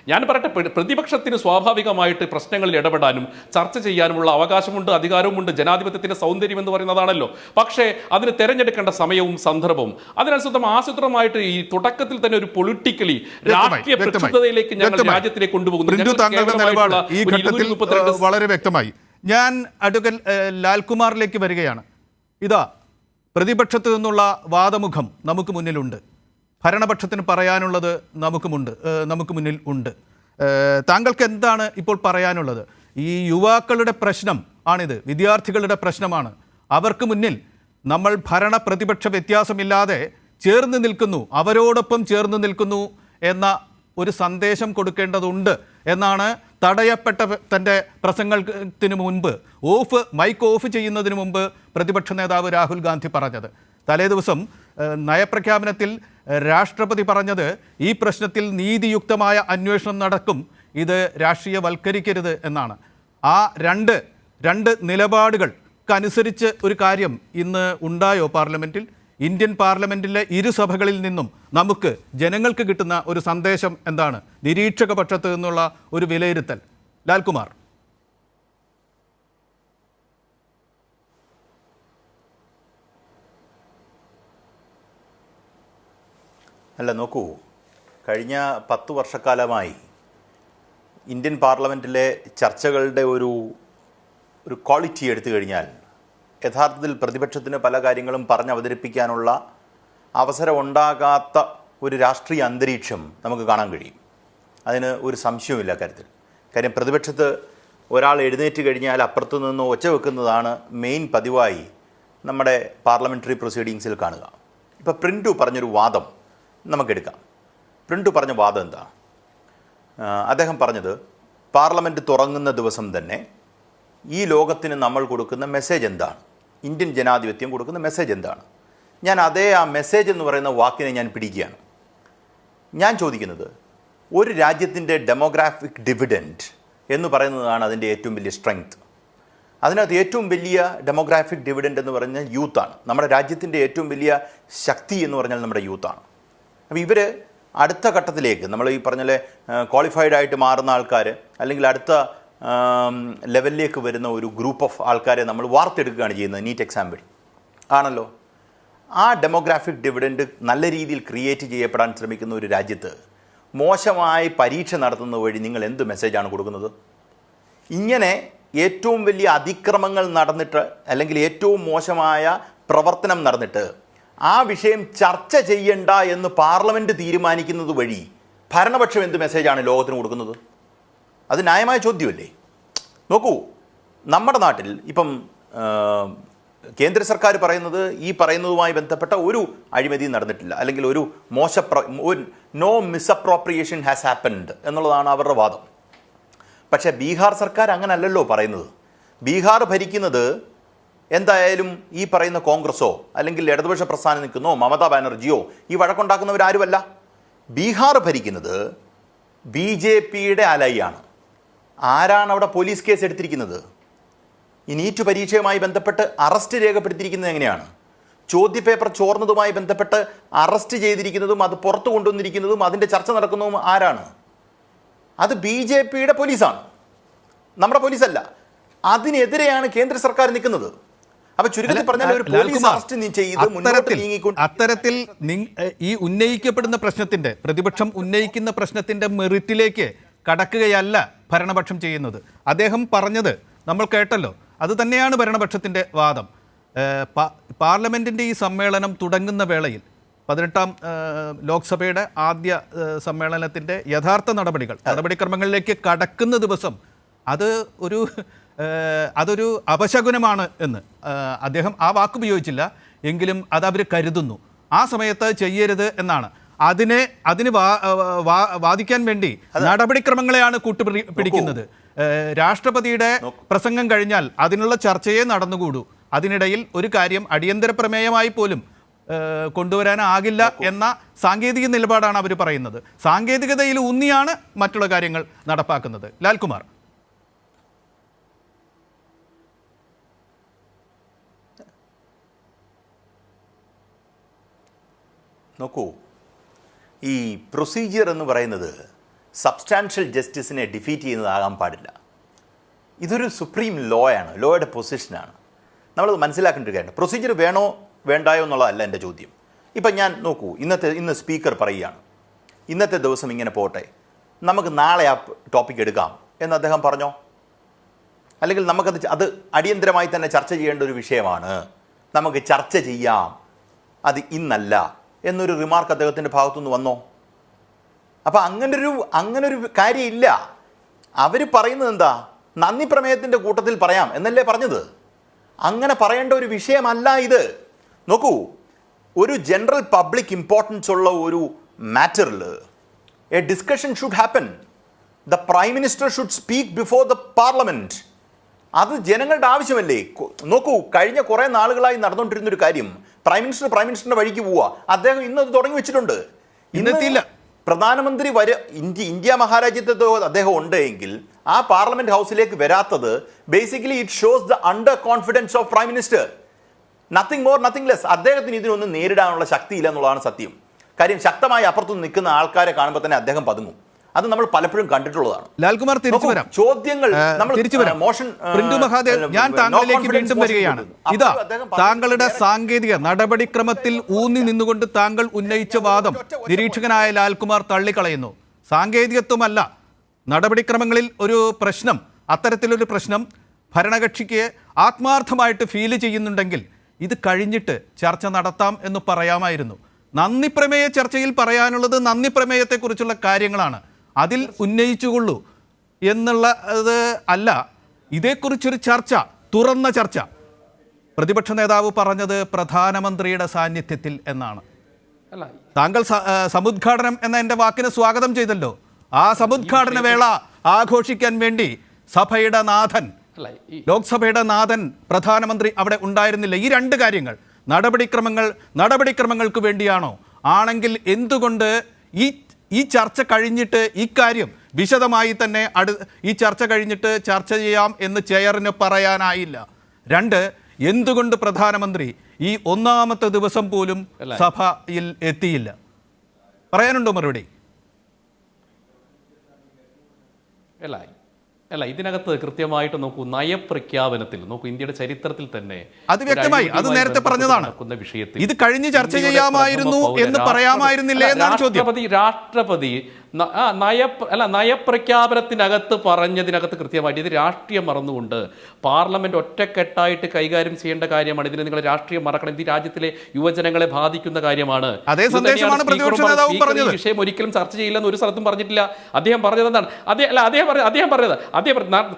ഞാൻ പറയട്ടെ, പ്രതിപക്ഷത്തിന് സ്വാഭാവികമായിട്ട് പ്രശ്നങ്ങളിൽ ഇടപെടാനും ചർച്ച ചെയ്യാനുമുള്ള അവകാശമുണ്ട്, അധികാരവുമുണ്ട്. ജനാധിപത്യത്തിന്റെ സൗന്ദര്യം എന്ന് പറയുന്നതാണല്ലോ. പക്ഷേ അതിന് തെരഞ്ഞെടുക്കേണ്ട സമയവും സന്ദർഭവും അതിനനുസൃതം ആസൂത്രമായിട്ട് ഈ തുടക്കത്തിൽ തന്നെ ഒരു പൊളിറ്റിക്കലി രാഷ്ട്രീയ പ്രക്ഷുബ്ധതയിലേക്ക് ഞങ്ങൾ രാജ്യത്തിനെ കൊണ്ടുപോകുന്നു. താങ്കളുടെ നിലപാട് ഈ ഘട്ടത്തിൽ വളരെ വ്യക്തമായി. ഞാൻ അഡ്വക്കേറ്റ് ലാൽകുമാറിലേക്ക് വരികയാണ്. ഇതാ പ്രതിപക്ഷത്ത് നിന്നുള്ള വാദമുഖം നമുക്ക് മുന്നിലുണ്ട്, ഭരണപക്ഷത്തിന് പറയാനുള്ളത് നമുക്ക് മുന്നിൽ ഉണ്ട്. താങ്കൾക്ക് എന്താണ് ഇപ്പോൾ പറയാനുള്ളത്? ഈ യുവാക്കളുടെ പ്രശ്നം ആണിത്, വിദ്യാർത്ഥികളുടെ പ്രശ്നമാണ്. അവർക്ക് മുന്നിൽ നമ്മൾ ഭരണ പ്രതിപക്ഷ വ്യത്യാസമില്ലാതെ ചേർന്ന് നിൽക്കുന്നു, അവരോടൊപ്പം ചേർന്ന് നിൽക്കുന്നു എന്ന ഒരു സന്ദേശം കൊടുക്കേണ്ടതുണ്ട് എന്നാണ് തടയപ്പെട്ട തൻ്റെ പ്രസംഗത്തിന് മുൻപ് മൈക്ക് ഓഫ് ചെയ്യുന്നതിന് മുമ്പ് പ്രതിപക്ഷ നേതാവ് രാഹുൽ ഗാന്ധി പറഞ്ഞത്. തലേദിവസം നയപ്രഖ്യാപനത്തിൽ രാഷ്ട്രപതി പറഞ്ഞത് ഈ പ്രശ്നത്തിൽ നീതിയുക്തമായ അന്വേഷണം നടക്കും, ഇത് രാഷ്ട്രീയവൽക്കരിക്കരുത് എന്നാണ്. ആ രണ്ട് നിലപാടുകൾക്കനുസരിച്ച് ഒരു കാര്യം ഇന്ന് ഉണ്ടായോ പാർലമെൻറ്റിൽ? ഇന്ത്യൻ പാർലമെൻറ്റിലെ ഇരുസഭകളിൽ നിന്നും നമുക്ക് ജനങ്ങൾക്ക് കിട്ടുന്ന ഒരു സന്ദേശം എന്താണ്? നിരീക്ഷക പക്ഷത്ത് നിന്നുള്ള ഒരു വിലയിരുത്തൽ. ലാൽകുമാർ. അല്ല, നോക്കൂ, കഴിഞ്ഞ 10 വർഷക്കാലമായി ഇന്ത്യൻ പാർലമെൻറ്റിലെ ചർച്ചകളുടെ ഒരു ക്വാളിറ്റി എടുത്തു കഴിഞ്ഞാൽ യഥാർത്ഥത്തിൽ പ്രതിപക്ഷത്തിന് പല കാര്യങ്ങളും പറഞ്ഞവതരിപ്പിക്കാനുള്ള അവസരം ഉണ്ടാകാത്ത ഒരു രാഷ്ട്രീയ അന്തരീക്ഷം നമുക്ക് കാണാൻ കഴിയും. അതിന് ഒരു സംശയവുമില്ല കാര്യത്തിൽ. കാര്യം പ്രതിപക്ഷത്ത് ഒരാൾ എഴുന്നേറ്റ് കഴിഞ്ഞാൽ അപ്പുറത്തു നിന്ന് ഒച്ച വെക്കുന്നതാണ് മെയിൻ പതിവായി നമ്മുടെ പാർലമെൻ്ററി പ്രൊസീഡിങ്സിൽ കാണുക. ഇപ്പോൾ പ്രിൻറ്റു പറഞ്ഞൊരു വാദം നമുക്കെടുക്കാം. പ്രിൻറ്റു പറഞ്ഞ വാദം എന്താ? അദ്ദേഹം പറഞ്ഞത് പാർലമെൻറ്റ് തുറങ്ങുന്ന ദിവസം തന്നെ ഈ ലോകത്തിന് നമ്മൾ കൊടുക്കുന്ന മെസ്സേജ് എന്താണ്, ഇന്ത്യൻ ജനാധിപത്യം കൊടുക്കുന്ന മെസ്സേജ് എന്താണ്. ഞാൻ ആ മെസ്സേജ് എന്ന് പറയുന്ന വാക്കിനെ ഞാൻ പിടിക്കുകയാണ്. ഞാൻ ചോദിക്കുന്നത്, ഒരു രാജ്യത്തിൻ്റെ ഡെമോഗ്രാഫിക് ഡിവിഡൻഡ് എന്ന് പറയുന്നതാണ് അതിൻ്റെ ഏറ്റവും വലിയ സ്ട്രെങ്ത്. അതിനകത്ത് ഏറ്റവും വലിയ ഡെമോഗ്രാഫിക് ഡിവിഡൻഡ് എന്ന് പറഞ്ഞാൽ യൂത്താണ്. നമ്മുടെ രാജ്യത്തിൻ്റെ ഏറ്റവും വലിയ ശക്തി എന്ന് പറഞ്ഞാൽ നമ്മുടെ യൂത്താണ്. അപ്പോൾ ഇവർ അടുത്ത ഘട്ടത്തിലേക്ക്, നമ്മൾ ഈ പറഞ്ഞ ക്വാളിഫൈഡ് ആയിട്ട് മാറുന്ന ആൾക്കാർ, അല്ലെങ്കിൽ അടുത്ത ലെവലിലേക്ക് വരുന്ന ഒരു ഗ്രൂപ്പ് ഓഫ് ആൾക്കാരെ നമ്മൾ വാർത്തെടുക്കുകയാണ് ചെയ്യുന്നത് നീറ്റ് എക്സാം വഴി ആണല്ലോ. ആ ഡെമോഗ്രാഫിക് ഡിവിഡൻഡ് നല്ല രീതിയിൽ ക്രിയേറ്റ് ചെയ്യപ്പെടാൻ ശ്രമിക്കുന്ന ഒരു രാജ്യത്ത് മോശമായി പരീക്ഷ നടത്തുന്നത് വഴി നിങ്ങൾ എന്ത് മെസ്സേജാണ് കൊടുക്കുന്നത്? ഇങ്ങനെ ഏറ്റവും വലിയ അതിക്രമങ്ങൾ നടന്നിട്ട്, അല്ലെങ്കിൽ ഏറ്റവും മോശമായ പ്രവർത്തനം നടന്നിട്ട് ആ വിഷയം ചർച്ച ചെയ്യണ്ട എന്ന് പാർലമെൻറ്റ് തീരുമാനിക്കുന്നത് വഴി ഭരണപക്ഷം എന്ത് മെസ്സേജാണ് ലോകത്തിന് കൊടുക്കുന്നത്? അത് ന്യായമായ ചോദ്യമല്ലേ? നോക്കൂ, നമ്മുടെ നാട്ടിൽ ഇപ്പം കേന്ദ്ര സർക്കാർ പറയുന്നത് ഈ പറയുന്നതുമായി ബന്ധപ്പെട്ട ഒരു അഴിമതി നടന്നിട്ടില്ല, അല്ലെങ്കിൽ ഒരു നോ മിസ്അപ്രോപ്രിയേഷൻ ഹാസ് ഹാപ്പൻഡ് എന്നുള്ളതാണ് അവരുടെ വാദം. പക്ഷേ ബീഹാർ സർക്കാർ അങ്ങനല്ലല്ലോ പറയുന്നത്. ബീഹാർ ഭരിക്കുന്നത് എന്തായാലും ഈ പറയുന്ന കോൺഗ്രസോ അല്ലെങ്കിൽ ഇടതുപക്ഷ പ്രസ്ഥാനം നിൽക്കുന്നോ മമതാ ബാനർജിയോ ഈ വഴക്കുണ്ടാക്കുന്നവരാരുമല്ല. ബീഹാർ ഭരിക്കുന്നത് BJPയുടെ അലൈയാണ്. ആരാണ് അവിടെ പോലീസ് കേസ് എടുത്തിരിക്കുന്നത്? ഈ നീറ്റ് പരീക്ഷയുമായി ബന്ധപ്പെട്ട് അറസ്റ്റ് രേഖപ്പെടുത്തിയിരിക്കുന്നത് എങ്ങനെയാണ്? ചോദ്യപേപ്പർ ചോർന്നതുമായി ബന്ധപ്പെട്ട് അറസ്റ്റ് ചെയ്തിരിക്കുന്നതും അത് പുറത്തു കൊണ്ടുവന്നിരിക്കുന്നതും അതിൻ്റെ ചർച്ച നടക്കുന്നതും ആരാണ്? അത് BJPയുടെ പോലീസാണ്, നമ്മുടെ പോലീസല്ല. അതിനെതിരെയാണ് കേന്ദ്ര സർക്കാർ നിൽക്കുന്നത്. അപ്പൊ ചുരുക്കത്തിൽ പറഞ്ഞാൽ ഒരു പോലീസ് അറസ്റ്റ് ചെയ്ത് അത്തരത്തിൽ ഈ ഉന്നയിക്കപ്പെടുന്ന പ്രശ്നത്തിന്റെ, പ്രതിപക്ഷം ഉന്നയിക്കുന്ന പ്രശ്നത്തിന്റെ മെറിറ്റിലേക്ക് കടക്കുകയല്ല ഭരണപക്ഷം ചെയ്യുന്നത്. അദ്ദേഹം പറഞ്ഞത് നമ്മൾ കേട്ടല്ലോ, അത് തന്നെയാണ് ഭരണപക്ഷത്തിൻ്റെ വാദം. പാർലമെൻറ്റിൻ്റെ ഈ സമ്മേളനം തുടങ്ങുന്ന വേളയിൽ 18ാം ലോക്സഭയുടെ ആദ്യ സമ്മേളനത്തിൻ്റെ യഥാർത്ഥ നടപടിക്രമങ്ങളിലേക്ക് കടക്കുന്ന ദിവസം അതൊരു അപശകുനമാണ് എന്ന് അദ്ദേഹം ആ വാക്കുപയോഗിച്ചില്ല, എങ്കിലും അതവർ കരുതുന്നു. ആ സമയത്ത് ചെയ്യരുത് എന്നാണ്. അതിന് വാദിക്കാൻ വേണ്ടി നടപടിക്രമങ്ങളെയാണ് കൂട്ടുപിടിക്കുന്നത്. രാഷ്ട്രപതിയുടെ പ്രസംഗം കഴിഞ്ഞാൽ അതിനുള്ള ചർച്ചയെ നടന്നുകൂടൂ. അതിനിടയിൽ ഒരു കാര്യം അടിയന്തര പ്രമേയമായി പോലും കൊണ്ടുവരാനാകില്ല എന്ന സാങ്കേതിക നിലപാടാണ് അവർ പറയുന്നത്. സാങ്കേതികതയിൽ ഊന്നിയാണ് മറ്റുള്ള കാര്യങ്ങൾ നടപ്പാക്കുന്നത്. ലാൽകുമാർ. നോക്കൂ, ഈ പ്രൊസീജിയർ എന്ന് പറയുന്നത് സബ്സ്റ്റാൻഷ്യൽ ജസ്റ്റിസിനെ ഡിഫീറ്റ് ചെയ്യുന്നതാകാൻ പാടില്ല. ഇതൊരു സുപ്രീം ലോ ആണ്, ലോയുടെ പൊസിഷനാണ്. നമ്മളത് മനസ്സിലാക്കേണ്ട ഒരു കാര്യമാണ്. പ്രൊസീജിയർ വേണോ വേണ്ടായോ എന്നുള്ളതല്ല എൻ്റെ ചോദ്യം. ഇപ്പം ഞാൻ നോക്കൂ, ഇന്ന് സ്പീക്കർ പറയുകയാണ് ഇന്നത്തെ ദിവസം ഇങ്ങനെ പോട്ടെ, നമുക്ക് നാളെ ആ ടോപ്പിക് എടുക്കാം എന്ന് അദ്ദേഹം പറഞ്ഞോ? അല്ലെങ്കിൽ അത് അടിയന്തരമായി തന്നെ ചർച്ച ചെയ്യേണ്ട ഒരു വിഷയമാണ്, നമുക്ക് ചർച്ച ചെയ്യാം, അത് ഇന്നല്ല എന്നൊരു റിമാർക്ക് അദ്ദേഹത്തിൻ്റെ ഭാഗത്തുനിന്ന് വന്നോ? അപ്പം അങ്ങനൊരു കാര്യമില്ല. അവർ പറയുന്നത് എന്താ, നന്ദി പ്രമേയത്തിൻ്റെ കൂട്ടത്തിൽ പറയാം എന്നല്ലേ പറഞ്ഞത്? അങ്ങനെ പറയേണ്ട ഒരു വിഷയമല്ല ഇത്. നോക്കൂ, ഒരു ജനറൽ പബ്ലിക് ഇമ്പോർട്ടൻസ് ഉള്ള ഒരു മാറ്ററിൽ a discussion should happen. The prime minister should speak before the parliament. അത് ജനങ്ങളുടെ ആവശ്യമല്ലേ? നോക്കൂ, കഴിഞ്ഞ കുറേ നാളുകളായി നടന്നുകൊണ്ടിരുന്നൊരു കാര്യം, പ്രൈം മിനിസ്റ്ററിൻ്റെ വഴിക്ക് പോവുക. അദ്ദേഹം ഇന്നത് തുടങ്ങി വെച്ചിട്ടുണ്ട്. ഇന്നെത്തിയില്ല. പ്രധാനമന്ത്രി ഇന്ത്യ മഹാരാജ്യത്ത് അദ്ദേഹം ഉണ്ട് എങ്കിൽ ആ പാർലമെന്റ് ഹൗസിലേക്ക് വരാത്തത് basically it shows the under confidence of prime minister. Nothing more nothing less. അദ്ദേഹത്തിന് ഇതിനൊന്നും നേരിടാനുള്ള ശക്തിയില്ല എന്നുള്ളതാണ് സത്യം. കാര്യം ശക്തമായി അപ്പുറത്തുനിന്ന് നിൽക്കുന്ന ആൾക്കാരെ കാണുമ്പോൾ തന്നെ അദ്ദേഹം പതുങ്ങും. അത് നമ്മൾ പലപ്പോഴും കണ്ടിട്ടുള്ളതാണ്. ലാൽകുമാർ, തിരിച്ചു വരാം. ചോദ്യങ്ങൾ പ്രിന്റു മഹാദേവ്, ഞാൻ താങ്കളിലേക്ക് വീണ്ടും വരികയാണ്. ഇതാ താങ്കളുടെ സാങ്കേതിക നടപടിക്രമത്തിൽ ഊന്നി നിന്നുകൊണ്ട് താങ്കൾ ഉന്നയിച്ച വാദം നിരീക്ഷകനായ ലാൽകുമാർ തള്ളിക്കളയുന്നു. സാങ്കേതികത്വമല്ല, നടപടിക്രമങ്ങളിൽ ഒരു പ്രശ്നം, അത്തരത്തിലൊരു പ്രശ്നം ഭരണകക്ഷിക്ക് ആത്മാർത്ഥമായിട്ട് ഫീൽ ചെയ്യുന്നുണ്ടെങ്കിൽ ഇത് കഴിഞ്ഞിട്ട് ചർച്ച നടത്താം എന്ന് പറയാമായിരുന്നു. നന്ദി പ്രമേയ ചർച്ചയിൽ പറയാനുള്ളത് നന്ദി പ്രമേയത്തെക്കുറിച്ചുള്ള കാര്യങ്ങളാണ്, അതിൽ ഉന്നയിച്ചുകൊള്ളൂ എന്നുള്ളത് അല്ല. ഇതേക്കുറിച്ചൊരു ചർച്ച, തുറന്ന ചർച്ച, പ്രതിപക്ഷ നേതാവ് പറഞ്ഞത് പ്രധാനമന്ത്രിയുടെ സാന്നിധ്യത്തിൽ എന്നാണ്. താങ്കൾ സമുദ്ഘാടനം എന്ന എൻ്റെ വാക്കിന് സ്വാഗതം ചെയ്തല്ലോ. ആ സമുദ്ഘാടന വേള ആഘോഷിക്കാൻ വേണ്ടി സഭയുടെ നാഥൻ, ലോക്സഭയുടെ നാഥൻ പ്രധാനമന്ത്രി അവിടെ ഉണ്ടായിരുന്നില്ല. ഈ രണ്ട് കാര്യങ്ങൾ നടപടിക്രമങ്ങൾക്ക് വേണ്ടിയാണോ? ആണെങ്കിൽ എന്തുകൊണ്ട് ഈ ചർച്ച കഴിഞ്ഞിട്ട് ഇക്കാര്യം വിശദമായി തന്നെ ഈ ചർച്ച കഴിഞ്ഞിട്ട് ചർച്ച ചെയ്യാം എന്ന് ചെയറിന് പറയാനായില്ല? രണ്ട്, എന്തുകൊണ്ട് പ്രധാനമന്ത്രി ഈ ഒന്നാമത്തെ ദിവസം പോലും സഭയിൽ എത്തിയില്ല? പറയാനുണ്ടോ മറുപടി? അല്ല, ഇതിനകത്ത് കൃത്യമായിട്ട് നോക്കൂ, നയപ്രഖ്യാപനത്തിൽ നോക്കൂ, ഇന്ത്യയുടെ ചരിത്രത്തിൽ തന്നെ അത് വ്യക്തമായി, അത് നേരത്തെ പറഞ്ഞതാണ്. ഇത് കഴിഞ്ഞ് ചർച്ച ചെയ്യാമായിരുന്നു എന്ന് പറയാമായിരുന്നില്ലേ എന്നാണ് ചോദ്യം. രാഷ്ട്രപതി നയപ്രഖ്യാപനത്തിനകത്ത് പറഞ്ഞതിനകത്ത് കൃത്യമായിട്ട് ഇത് രാഷ്ട്രീയം മറന്നുകൊണ്ട് പാർലമെന്റ് ഒറ്റക്കെട്ടായിട്ട് കൈകാര്യം ചെയ്യേണ്ട കാര്യമാണ്. ഇതിന് നിങ്ങൾ രാഷ്ട്രീയം മറക്കണം. ഇത് രാജ്യത്തിലെ യുവജനങ്ങളെ ബാധിക്കുന്ന കാര്യമാണ്. വിഷയം ഒരിക്കലും ചർച്ച ചെയ്യില്ലെന്ന് ഒരു സ്ഥലത്തും പറഞ്ഞിട്ടില്ല. അദ്ദേഹം പറഞ്ഞത് എന്താണ്?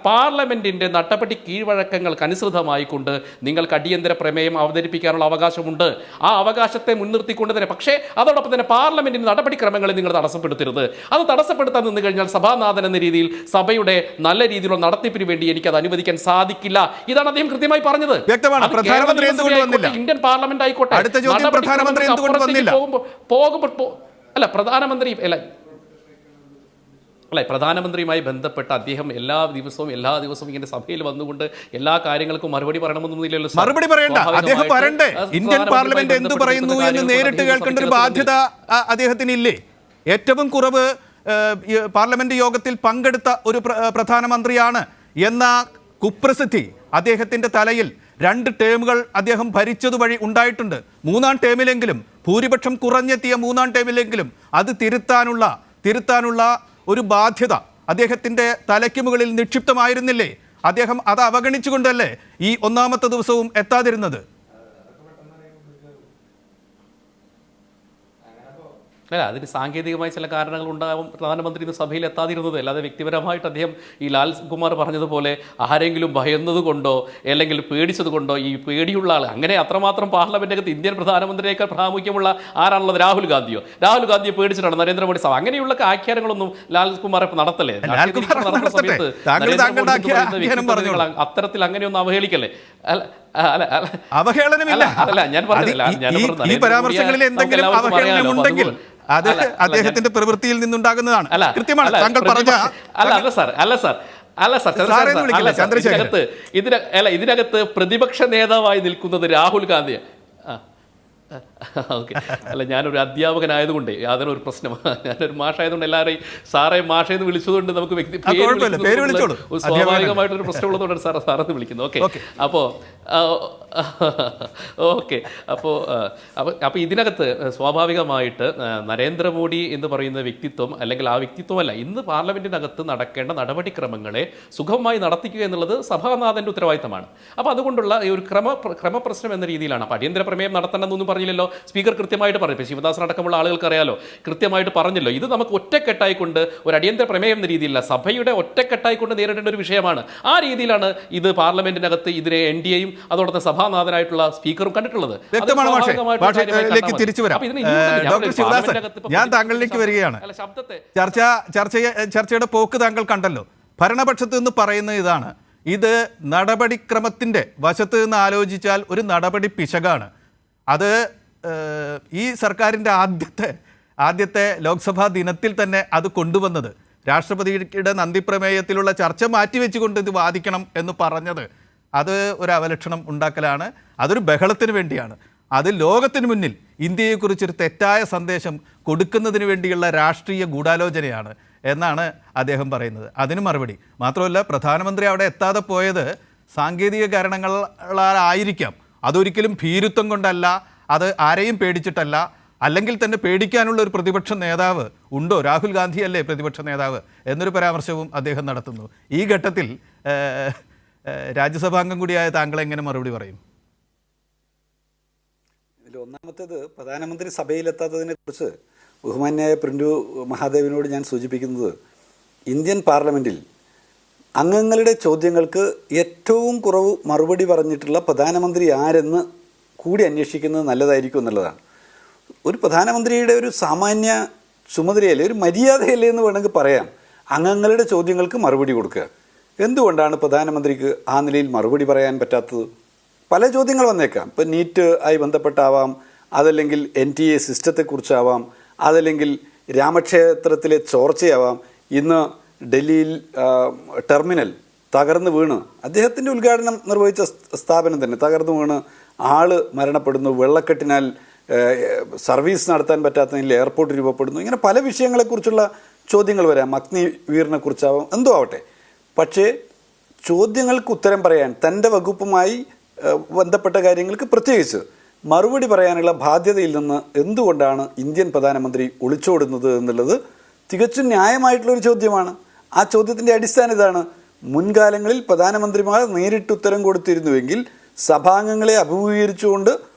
പാർലമെന്റിന്റെ നടപടി കീഴ്വഴക്കങ്ങൾക്ക് അനുസൃതമായിക്കൊണ്ട് നിങ്ങൾക്ക് അടിയന്തര പ്രമേയം അവതരിപ്പിക്കാനുള്ള അവകാശമുണ്ട്. ആ അവകാശത്തെ മുൻനിർത്തിക്കൊണ്ട് തന്നെ, പക്ഷേ അതോടൊപ്പം തന്നെ പാർലമെന്റിന്റെ നടപടിക്രമങ്ങളെ നിങ്ങൾ തടസ്സപ്പെടുത്തരുത്. അത് തടസ്സപ്പെടുത്താൻ നിന്ന് കഴിഞ്ഞാൽ സഭാനാഥൻ എന്ന രീതിയിൽ സഭയുടെ നല്ല രീതിയിലുള്ള നടത്തിപ്പിന് വേണ്ടി എനിക്ക് അത് അനുവദിക്കാൻ സാധിക്കില്ല. ഇതാണ് അദ്ദേഹം കൃത്യമായി പറഞ്ഞത്. വ്യക്തമാണ്. പ്രധാനമന്ത്രി എന്തുകൊണ്ട് വന്നില്ല? ഇന്ത്യൻ പാർലമെന്റ് ആയിക്കോട്ടെ, അടുത്ത ചോദ്യം, പ്രധാനമന്ത്രി എന്തുകൊണ്ട് വന്നില്ല? പ്രധാനമന്ത്രിയുമായി ബന്ധപ്പെട്ട് അദ്ദേഹം എല്ലാ ദിവസവും ഇങ്ങനെ സഭയിൽ വന്നുകൊണ്ട് എല്ലാ കാര്യങ്ങൾക്കും മറുപടി പറയണമെന്നൊന്നുമില്ലല്ലോ. മറുപടി പറയണ്ട, അദ്ദേഹം വരണ്ടേ? ഇന്ത്യൻ പാർലമെന്റ് എന്ത് പറയുന്നു എന്ന് നേരിട്ട് കേൾക്കേണ്ട ഒരു ബാധ്യത അദ്ദേഹത്തിനില്ലേ? ഏറ്റവും കുറവ് പാർലമെന്റ് യോഗത്തിൽ പങ്കെടുത്ത ഒരു പ്രധാനമന്ത്രിയാണ് എന്ന കുപ്രസിദ്ധി അദ്ദേഹത്തിൻ്റെ തലയിൽ 2 ടേമുകൾ അദ്ദേഹം ഭരിച്ചതുവഴി ഉണ്ടായിട്ടുണ്ട്. 3-ാം ടേമിലെങ്കിലും, ഭൂരിപക്ഷം കുറഞ്ഞെത്തിയ 3-ാം ടേമിലെങ്കിലും അത് തിരുത്താനുള്ള ഒരു ബാധ്യത അദ്ദേഹത്തിൻ്റെ തലയ്ക്ക് മുകളിൽ നിക്ഷിപ്തമായിരുന്നില്ലേ? അദ്ദേഹം അത് അവഗണിച്ചുകൊണ്ടല്ലേ ഈ ഒന്നാമത്തെ ദിവസവും എത്താതിരുന്നത്? അല്ല, അതിന് സാങ്കേതികമായ ചില കാരണങ്ങൾ ഉണ്ടാകും പ്രധാനമന്ത്രി ഇന്ന് സഭയിൽ എത്താതിരുന്നത്. അല്ലാതെ വ്യക്തിപരമായിട്ട് അദ്ദേഹം ഈ ലാൽകുമാർ പറഞ്ഞതുപോലെ ആരെങ്കിലും ഭയന്നത് കൊണ്ടോ അല്ലെങ്കിൽ പേടിച്ചത് കൊണ്ടോ, ഈ പേടിയുള്ള ആൾ അങ്ങനെ അത്രമാത്രം പാർലമെന്റിനകത്ത് ഇന്ത്യൻ പ്രധാനമന്ത്രിയേക്കാൾ പ്രാമുഖ്യമുള്ള ആരാണുള്ളത്? രാഹുൽ ഗാന്ധിയെ പേടിച്ചിട്ടാണ് നരേന്ദ്രമോദി സഭ. അങ്ങനെയുള്ള ആഖ്യാനങ്ങളൊന്നും ലാൽകുമാർ നടത്തല്ലേ? അത്തരത്തിൽ അങ്ങനെയൊന്നും അവഹേളിക്കല്ലേ? അവഹേളനമില്ല. ഞാൻ പറഞ്ഞില്ല, ഈ പരാമർശങ്ങളിൽ എന്തെങ്കിലും അവഹേളനമുണ്ടെങ്കിൽ അത് അദ്ദേഹത്തിന്റെ പ്രവൃത്തിയിൽ നിന്നുണ്ടാകുന്നതാണ്. കൃത്യമാണ് താങ്കൾ പറഞ്ഞ. ഇതിനകത്ത് പ്രതിപക്ഷ നേതാവായി നിൽക്കുന്നത് രാഹുൽ ഗാന്ധി. ഓക്കെ. അല്ല, ഞാനൊരു അധ്യാപകനായതുകൊണ്ട് അതിനൊരു പ്രശ്നം. ഞാനൊരു മാഷായതുകൊണ്ട് എല്ലാവരെയും സാറേ മാഷേന്ന് വിളിച്ചതുകൊണ്ട് നമുക്ക് പേര് വിളിച്ചോളൂ. സ്വാഭാവികമായിട്ടൊരു പ്രശ്നമുള്ളതുകൊണ്ടാണ് സാറെന്ന് വിളിക്കുന്നത്. ഓക്കെ. അപ്പോൾ ഓക്കെ. അപ്പോൾ ഇതിനകത്ത് സ്വാഭാവികമായിട്ട് നരേന്ദ്രമോദി എന്ന് പറയുന്ന വ്യക്തിത്വം, അല്ലെങ്കിൽ ആ വ്യക്തിത്വമല്ല, ഇന്ന് പാർലമെന്റിനകത്ത് നടക്കേണ്ട നടപടിക്രമങ്ങളെ സുഗമമായി നടത്തിക്കുക എന്നുള്ളത് സഭാനാഥന്റെ ഉത്തരവാദിത്തമാണ്. അപ്പോൾ അതുകൊണ്ടുള്ള ഒരു ക്രമപ്രശ്നം എന്ന രീതിയിലാണ്. അപ്പോൾ അടിയന്തര പ്രമേയം നടത്തണമെന്നൊന്നും പറഞ്ഞില്ലല്ലോ. സ്പീക്കർ കൃത്യമായിട്ട് പറഞ്ഞു. ഇപ്പോൾ ശിവദാസൻ അടക്കമുള്ള ആളുകൾക്ക് അറിയാലോ, കൃത്യമായിട്ട് പറഞ്ഞല്ലോ. ഇത് നമുക്ക് ഒറ്റക്കെട്ടായിക്കൊണ്ട് ഒരു അടിയന്തര പ്രമേയം എന്ന രീതിയിലല്ല, സഭയുടെ ഒറ്റക്കെട്ടായിക്കൊണ്ട് നേരിടേണ്ട ഒരു വിഷയമാണ്. ആ രീതിയിലാണ് ഇത് പാർലമെന്റിനകത്ത് ഇതിനെ NDAയും അതോടൊപ്പം സഭാനാഥനായിട്ടുള്ള സ്പീക്കറും കണ്ടിട്ടുള്ളത്. തിരിച്ചു വരാം. ഡോക്ടർ ശിവദാസൻ, ഞാൻ താങ്കളിലേക്ക് വരികയാണ്. ചർച്ചയുടെ പോക്ക് താങ്കൾ കണ്ടല്ലോ. ഭരണപക്ഷത്ത് നിന്ന് പറയുന്ന ഇതാണ്, ഇത് നടപടിക്രമത്തിൻ്റെ വശത്ത് നിന്ന് ആലോചിച്ചാൽ ഒരു നടപടി പിശകാണ്. അത് ഈ സർക്കാരിൻ്റെ ആദ്യത്തെ ലോക്സഭാ ദിനത്തിൽ തന്നെ അത് കൊണ്ടുവന്നത്, രാഷ്ട്രപതിയുടെ നന്ദിപ്രമേയത്തിലുള്ള ചർച്ച മാറ്റിവെച്ചുകൊണ്ട് ഇത് വാദിക്കണം എന്ന് പറഞ്ഞത്, അത് ഒരു അവലക്ഷണം ഉണ്ടാക്കലാണ്. അതൊരു ബഹളത്തിന് വേണ്ടിയാണ്. അത് ലോകത്തിന് മുന്നിൽ ഇന്ത്യയെക്കുറിച്ചൊരു തെറ്റായ സന്ദേശം കൊടുക്കുന്നതിന് വേണ്ടിയുള്ള രാഷ്ട്രീയ ഗൂഢാലോചനയാണ് എന്നാണ് അദ്ദേഹം പറയുന്നത്. അതിന് മറുപടി മാത്രമല്ല, പ്രധാനമന്ത്രി അവിടെ എത്താതെ പോയത് സാങ്കേതിക കാരണങ്ങളായിരിക്കാം. അതൊരിക്കലും ഭീരുത്വം കൊണ്ടല്ല, അത് ആരെയും പേടിച്ചിട്ടല്ല. അല്ലെങ്കിൽ തന്നെ പേടിക്കാനുള്ള ഒരു പ്രതിപക്ഷ നേതാവ് ഉണ്ടോ? രാഹുൽ ഗാന്ധിയല്ലേ പ്രതിപക്ഷ നേതാവ് എന്നൊരു പരാമർശവും അദ്ദേഹം നടത്തുന്നു. ഈ ഘട്ടത്തിൽ രാജ്യസഭാംഗം കൂടിയായ താങ്കൾ എങ്ങനെ മറുപടി പറയും? ഇതിൽ ഒന്നാമത്തേത്, പ്രധാനമന്ത്രി സഭയിലെത്താത്തതിനെ കുറിച്ച് ബഹുമാന്യായ പ്രിൻഡു മഹാദേവനോട് ഞാൻ സൂചിപ്പിക്കുന്നത്, ഇന്ത്യൻ പാർലമെൻറ്റിൽ അംഗങ്ങളുടെ ചോദ്യങ്ങൾക്ക് ഏറ്റവും കുറവ് മറുപടി പറഞ്ഞിട്ടുള്ള പ്രധാനമന്ത്രി ആരെന്ന് കൂടി അന്വേഷിക്കുന്നത് നല്ലതായിരിക്കും എന്നുള്ളതാണ്. ഒരു പ്രധാനമന്ത്രിയുടെ ഒരു സാമാന്യ ചുമതലയല്ലേ, ഒരു മര്യാദയല്ലേ എന്ന് വേണമെങ്കിൽ പറയാം, അംഗങ്ങളുടെ ചോദ്യങ്ങൾക്ക് മറുപടി കൊടുക്കുക. എന്തുകൊണ്ടാണ് പ്രധാനമന്ത്രിക്ക് ആ നിലയിൽ മറുപടി പറയാൻ പറ്റാത്തത്? പല ചോദ്യങ്ങൾ വന്നേക്കാം. ഇപ്പം നീറ്റ് ആയി ബന്ധപ്പെട്ടാവാം, അതല്ലെങ്കിൽ NTA സിസ്റ്റത്തെക്കുറിച്ചാവാം, അതല്ലെങ്കിൽ രാമക്ഷേത്രത്തിലെ ചോർച്ചയാവാം. ഇന്ന് ഡൽഹിയിൽ ടെർമിനൽ തകർന്നു വീണ്, അദ്ദേഹത്തിൻ്റെ ഉദ്ഘാടനം നിർവഹിച്ച സ്ഥാപനം തന്നെ തകർന്നു വീണ് ആള് മരണപ്പെടുന്നു, വെള്ളക്കെട്ടിനാൽ സർവീസ് നടത്താൻ പറ്റാത്തതിൽ എയർപോർട്ട് രൂപപ്പെടുന്നു. ഇങ്ങനെ പല വിഷയങ്ങളെക്കുറിച്ചുള്ള ചോദ്യങ്ങൾ വരാം. അഗ്നിവീറിനെ കുറിച്ചാവാം, എന്തോ ആവട്ടെ. പക്ഷേ ചോദ്യങ്ങൾക്ക് ഉത്തരം പറയാൻ, തൻ്റെ വകുപ്പുമായി ബന്ധപ്പെട്ട കാര്യങ്ങൾക്ക് പ്രത്യേകിച്ച് മറുപടി പറയാനുള്ള ബാധ്യതയിൽ നിന്ന് എന്തുകൊണ്ടാണ് ഇന്ത്യൻ പ്രധാനമന്ത്രി ഒളിച്ചോടുന്നത് എന്നുള്ളത് തികച്ചും ന്യായമായിട്ടുള്ളൊരു ചോദ്യമാണ്. ആ ചോദ്യത്തിൻ്റെ അടിസ്ഥാനം ഇതാണ്: മുൻകാലങ്ങളിൽ പ്രധാനമന്ത്രിമാർ നേരിട്ട് ഉത്തരം കൊടുത്തിരുന്നുവെങ്കിൽ സഭാംഗങ്ങളെ അഭിമുഖീകരിച്ചുകൊണ്ട്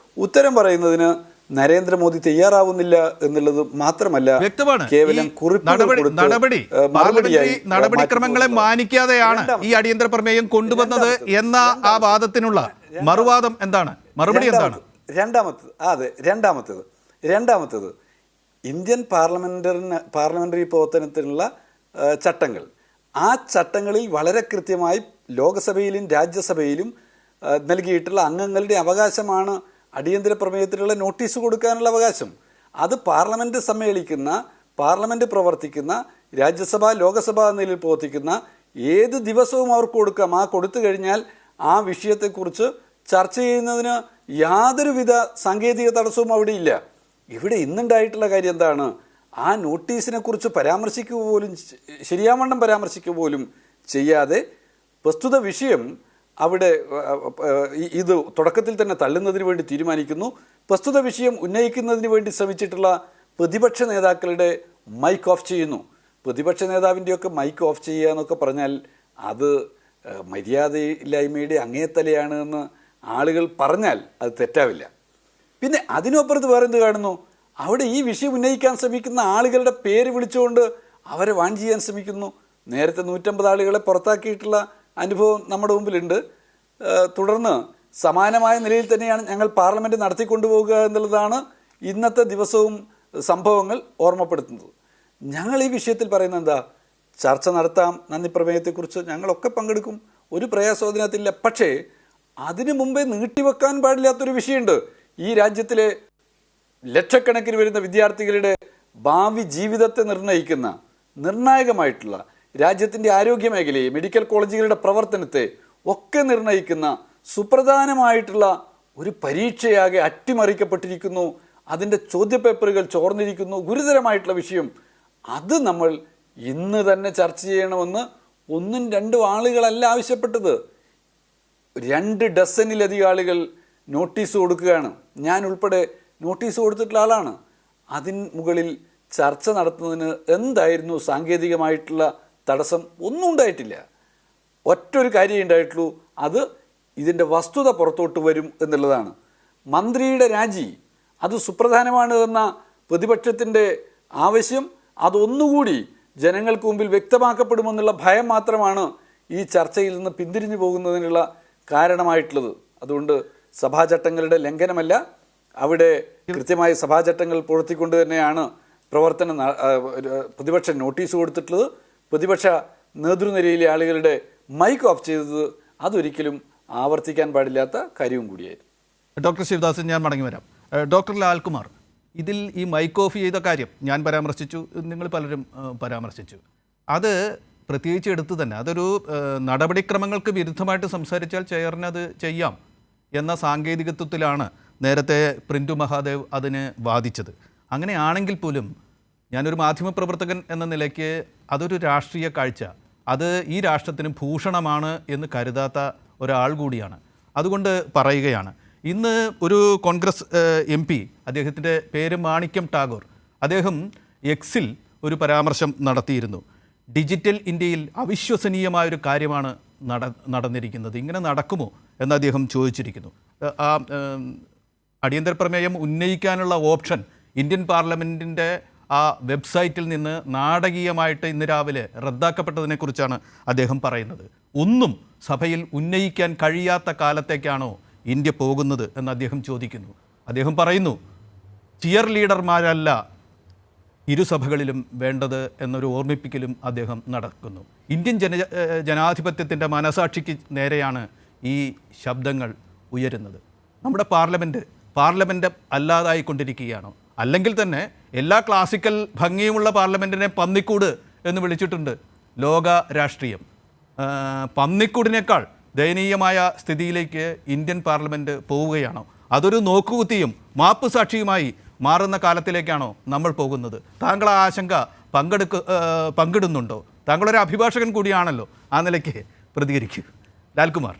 ഉത്തരം പറയുന്നതിന് നരേന്ദ്രമോദി തയ്യാറാവുന്നില്ല എന്നുള്ളത് മാത്രമല്ല, കേവലം നടപടിക്രമങ്ങളെ മാനിക്കാതെയാണ് ഈ അടിയന്തര പ്രമേയം കൊണ്ടുവന്നത് എന്ന ആ വാദത്തിനുള്ള മറുവാദം എന്താണ്? മറുപടി എന്താണ്? രണ്ടാമത്തേത് ഇന്ത്യൻ പാർലമെന്ററി പ്രവർത്തനത്തിനുള്ള ചട്ടങ്ങൾ, ആ ചട്ടങ്ങളിൽ വളരെ കൃത്യമായി ലോകസഭയിലും രാജ്യസഭയിലും നൽകിയിട്ടുള്ള അംഗങ്ങളുടെ അവകാശമാണ് അടിയന്തര പ്രമേയത്തിലുള്ള നോട്ടീസ് കൊടുക്കാനുള്ള അവകാശം. അത് പാർലമെൻറ്റ് സമ്മേളിക്കുന്ന, പാർലമെൻറ്റ് പ്രവർത്തിക്കുന്ന, രാജ്യസഭ ലോകസഭ എന്നതിൽ പ്രവർത്തിക്കുന്ന ഏത് ദിവസവും അവർക്ക് കൊടുക്കാം. ആ കൊടുത്തു കഴിഞ്ഞാൽ ആ വിഷയത്തെക്കുറിച്ച് ചർച്ച ചെയ്യുന്നതിന് യാതൊരുവിധ സാങ്കേതിക തടസ്സവും അവിടെ ഇല്ല. ഇവിടെ ഇന്നുണ്ടായിട്ടുള്ള കാര്യം എന്താണ്? ആ നോട്ടീസിനെ കുറിച്ച് പരാമർശിക്കുക പോലും, ശരിയാവണ്ണം പരാമർശിക്കുക പോലും ചെയ്യാതെ പ്രസ്തുത വിഷയം അവിടെ ഇത് തുടക്കത്തിൽ തന്നെ തള്ളുന്നതിന് വേണ്ടി തീരുമാനിക്കുന്നു. പ്രസ്തുത വിഷയം ഉന്നയിക്കുന്നതിന് വേണ്ടി ശ്രമിച്ചിട്ടുള്ള പ്രതിപക്ഷ നേതാക്കളുടെ മൈക്ക് ഓഫ് ചെയ്യുന്നു. പ്രതിപക്ഷ നേതാവിൻ്റെയൊക്കെ മൈക്ക് ഓഫ് ചെയ്യുക എന്നൊക്കെ പറഞ്ഞാൽ അത് മര്യാദയില്ലായ്മയുടെ അങ്ങേത്തലയാണ് എന്ന് ആളുകൾ പറഞ്ഞാൽ അത് തെറ്റാവില്ല. പിന്നെ അതിനപ്പുറത്ത് വേറെന്ത് കാണുന്നു? അവിടെ ഈ വിഷയം ഉന്നയിക്കാൻ ശ്രമിക്കുന്ന ആളുകളുടെ പേര് വിളിച്ചുകൊണ്ട് അവരെ വാൺ ചെയ്യാൻ ശ്രമിക്കുന്നു. നേരത്തെ 150 ആളുകളെ പുറത്താക്കിയിട്ടുള്ള അനുഭവം നമ്മുടെ മുമ്പിലുണ്ട്. തുടർന്ന് സമാനമായ നിലയിൽ തന്നെയാണ് ഞങ്ങൾ പാർലമെൻറ്റ് നടത്തിക്കൊണ്ടുപോകുക എന്നുള്ളതാണ് ഇന്നത്തെ ദിവസവും സംഭവങ്ങൾ ഓർമ്മപ്പെടുത്തുന്നത്. ഞങ്ങൾ ഈ വിഷയത്തിൽ പറയുന്നത് എന്താ? ചർച്ച നടത്താം, നന്ദി പ്രമേയത്തെക്കുറിച്ച് ഞങ്ങളൊക്കെ പങ്കെടുക്കും, ഒരു പ്രയാസം അതിനകത്തില്ല. പക്ഷേ അതിനു മുമ്പേ നീട്ടിവെക്കാൻ പാടില്ലാത്തൊരു വിഷയമുണ്ട്. ഈ രാജ്യത്തിലെ ലക്ഷക്കണക്കിന് വരുന്ന വിദ്യാർത്ഥികളുടെ ഭാവി ജീവിതത്തെ നിർണ്ണയിക്കുന്ന, നിർണായകമായിട്ടുള്ള രാജ്യത്തിൻ്റെ ആരോഗ്യ മേഖലയെ, മെഡിക്കൽ കോളേജുകളുടെ പ്രവർത്തനത്തെ ഒക്കെ നിർണ്ണയിക്കുന്ന സുപ്രധാനമായിട്ടുള്ള ഒരു പരീക്ഷയാകെ അട്ടിമറിക്കപ്പെട്ടിരിക്കുന്നു. അതിൻ്റെ ചോദ്യപേപ്പറുകൾ ചോർന്നിരിക്കുന്നു, ഗുരുതരമായിട്ടുള്ള വിഷയം. അത് നമ്മൾ ഇന്ന് തന്നെ ചർച്ച ചെയ്യണമെന്ന് ഒന്നും രണ്ടും ആളുകളല്ല ആവശ്യപ്പെട്ടത്. 2 ഡസനിലധികം ആളുകൾ നോട്ടീസ് കൊടുക്കുകയാണ്. ഞാൻ ഉൾപ്പെടെ നോട്ടീസ് കൊടുത്തിട്ടുള്ള ആളാണ്. അതിന് മുകളിൽ ചർച്ച നടത്തുന്നതിന് എന്തായിരുന്നു സാങ്കേതികമായിട്ടുള്ള തടസ്സം? ഒന്നും ഉണ്ടായിട്ടില്ല. ഒറ്റൊരു കാര്യമേ ഉണ്ടായിട്ടുള്ളൂ, അത് ഇതിൻ്റെ വസ്തുത പുറത്തോട്ട് വരും എന്നുള്ളതാണ്. മന്ത്രിയുടെ രാജി അത് സുപ്രധാനമാണ് എന്ന പ്രതിപക്ഷത്തിൻ്റെ ആവശ്യം അതൊന്നുകൂടി ജനങ്ങൾക്ക് മുമ്പിൽ വ്യക്തമാക്കപ്പെടുമെന്നുള്ള ഭയം മാത്രമാണ് ഈ ചർച്ചയിൽ നിന്ന് പിന്തിരിഞ്ഞു പോകുന്നതിനുള്ള കാരണമായിട്ടുള്ളത്. അതുകൊണ്ട് സഭാചട്ടങ്ങളുടെ ലംഘനമല്ല, അവിടെ കൃത്യമായ സഭാചട്ടങ്ങൾ പുറത്തിക്കൊണ്ട് തന്നെയാണ് പ്രതിപക്ഷം നോട്ടീസ് കൊടുത്തിട്ടുള്ളത്. പ്രതിപക്ഷ നേതൃനിരയിലെ ആളുകളുടെ മൈക്ക് ഓഫ് ചെയ്തത് അതൊരിക്കലും ആവർത്തിക്കാൻ പാടില്ലാത്ത കാര്യവും കൂടിയായിരുന്നു. ഡോക്ടർ ശിവദാസൻ, ഞാൻ മടങ്ങി വരാം. ഡോക്ടർ ലാൽകുമാർ, ഇതിൽ ഈ മൈക്ക് ഓഫ് ചെയ്ത കാര്യം ഞാൻ പരാമർശിച്ചു, നിങ്ങൾ പലരും പരാമർശിച്ചു. അത് പ്രത്യേകിച്ച് എടുത്തു തന്നെ അതൊരു നടപടിക്രമങ്ങൾക്ക് വിരുദ്ധമായിട്ട് സംസാരിച്ചാൽ ചെയറിന് അത് ചെയ്യാം എന്ന സാങ്കേതികത്വത്തിലാണ് നേരത്തെ പ്രിൻറ്റു മഹാദേവ് അതിന് വാദിച്ചത്. അങ്ങനെയാണെങ്കിൽ പോലും ഞാനൊരു മാധ്യമപ്രവർത്തകൻ എന്ന നിലയ്ക്ക് അതൊരു രാഷ്ട്രീയ കാഴ്ച, അത് ഈ രാഷ്ട്രത്തിന് ഭൂഷണമാണ് എന്ന് കരുതാത്ത ഒരാൾ കൂടിയാണ്. അതുകൊണ്ട് പറയുകയാണ്, ഇന്ന് ഒരു കോൺഗ്രസ് MP, അദ്ദേഹത്തിൻ്റെ പേര് മാണിക്യം ടാഗോർ, അദ്ദേഹം എക്സിൽ ഒരു പരാമർശം നടത്തിയിരുന്നു. ഡിജിറ്റൽ ഇന്ത്യയിൽ അവിശ്വസനീയമായൊരു കാര്യമാണ് നടന്നിരിക്കുന്നത്, ഇങ്ങനെ നടക്കുമോ എന്ന് അദ്ദേഹം ചോദിച്ചിരിക്കുന്നു. ആ അടിയന്തര പ്രമേയം ഉന്നയിക്കാനുള്ള ഓപ്ഷൻ ഇന്ത്യൻ പാർലമെൻറ്റിൻ്റെ ആ വെബ്സൈറ്റിൽ നിന്ന് നാടകീയമായിട്ട് ഇന്ന് രാവിലെ റദ്ദാക്കപ്പെട്ടതിനെക്കുറിച്ചാണ് അദ്ദേഹം പറയുന്നത്. ഒന്നും സഭയിൽ ഉന്നയിക്കാൻ കഴിയാത്ത കാലത്തേക്കാണോ ഇന്ത്യ പോകുന്നത് എന്ന് അദ്ദേഹം ചോദിക്കുന്നു. അദ്ദേഹം പറയുന്നു, ചിയർ ലീഡർമാരല്ല ഇരുസഭകളിലും വേണ്ടത് എന്നൊരു ഓർമ്മിപ്പിക്കലും അദ്ദേഹം നടക്കുന്നു. ഇന്ത്യൻ ജനാധിപത്യത്തിൻ്റെ മനസാക്ഷിക്ക് നേരെയാണ് ഈ ശബ്ദങ്ങൾ ഉയരുന്നത്. നമ്മുടെ പാർലമെൻറ്റ് അല്ലാതായിക്കൊണ്ടിരിക്കുകയാണോ? അല്ലെങ്കിൽ തന്നെ എല്ലാ ക്ലാസിക്കൽ ഭംഗിയുമുള്ള പാർലമെൻറ്റിനെ പന്നിക്കൂട് എന്ന് വിളിച്ചിട്ടുണ്ട് ലോക രാഷ്ട്രീയം. പന്നിക്കൂടിനേക്കാൾ ദയനീയമായ സ്ഥിതിയിലേക്ക് ഇന്ത്യൻ പാർലമെൻറ്റ് പോവുകയാണോ? അതൊരു നോക്കുകുത്തിയും മാപ്പ് സാക്ഷിയുമായി മാറുന്ന കാലത്തിലേക്കാണോ നമ്മൾ പോകുന്നത്? താങ്കൾ ആ ആശങ്ക പങ്കിടുന്നുണ്ടോ? താങ്കളൊരു അഭിഭാഷകൻ കൂടിയാണല്ലോ, ആ നിലയ്ക്ക് പ്രതികരിക്കൂ. ലാൽകുമാർ.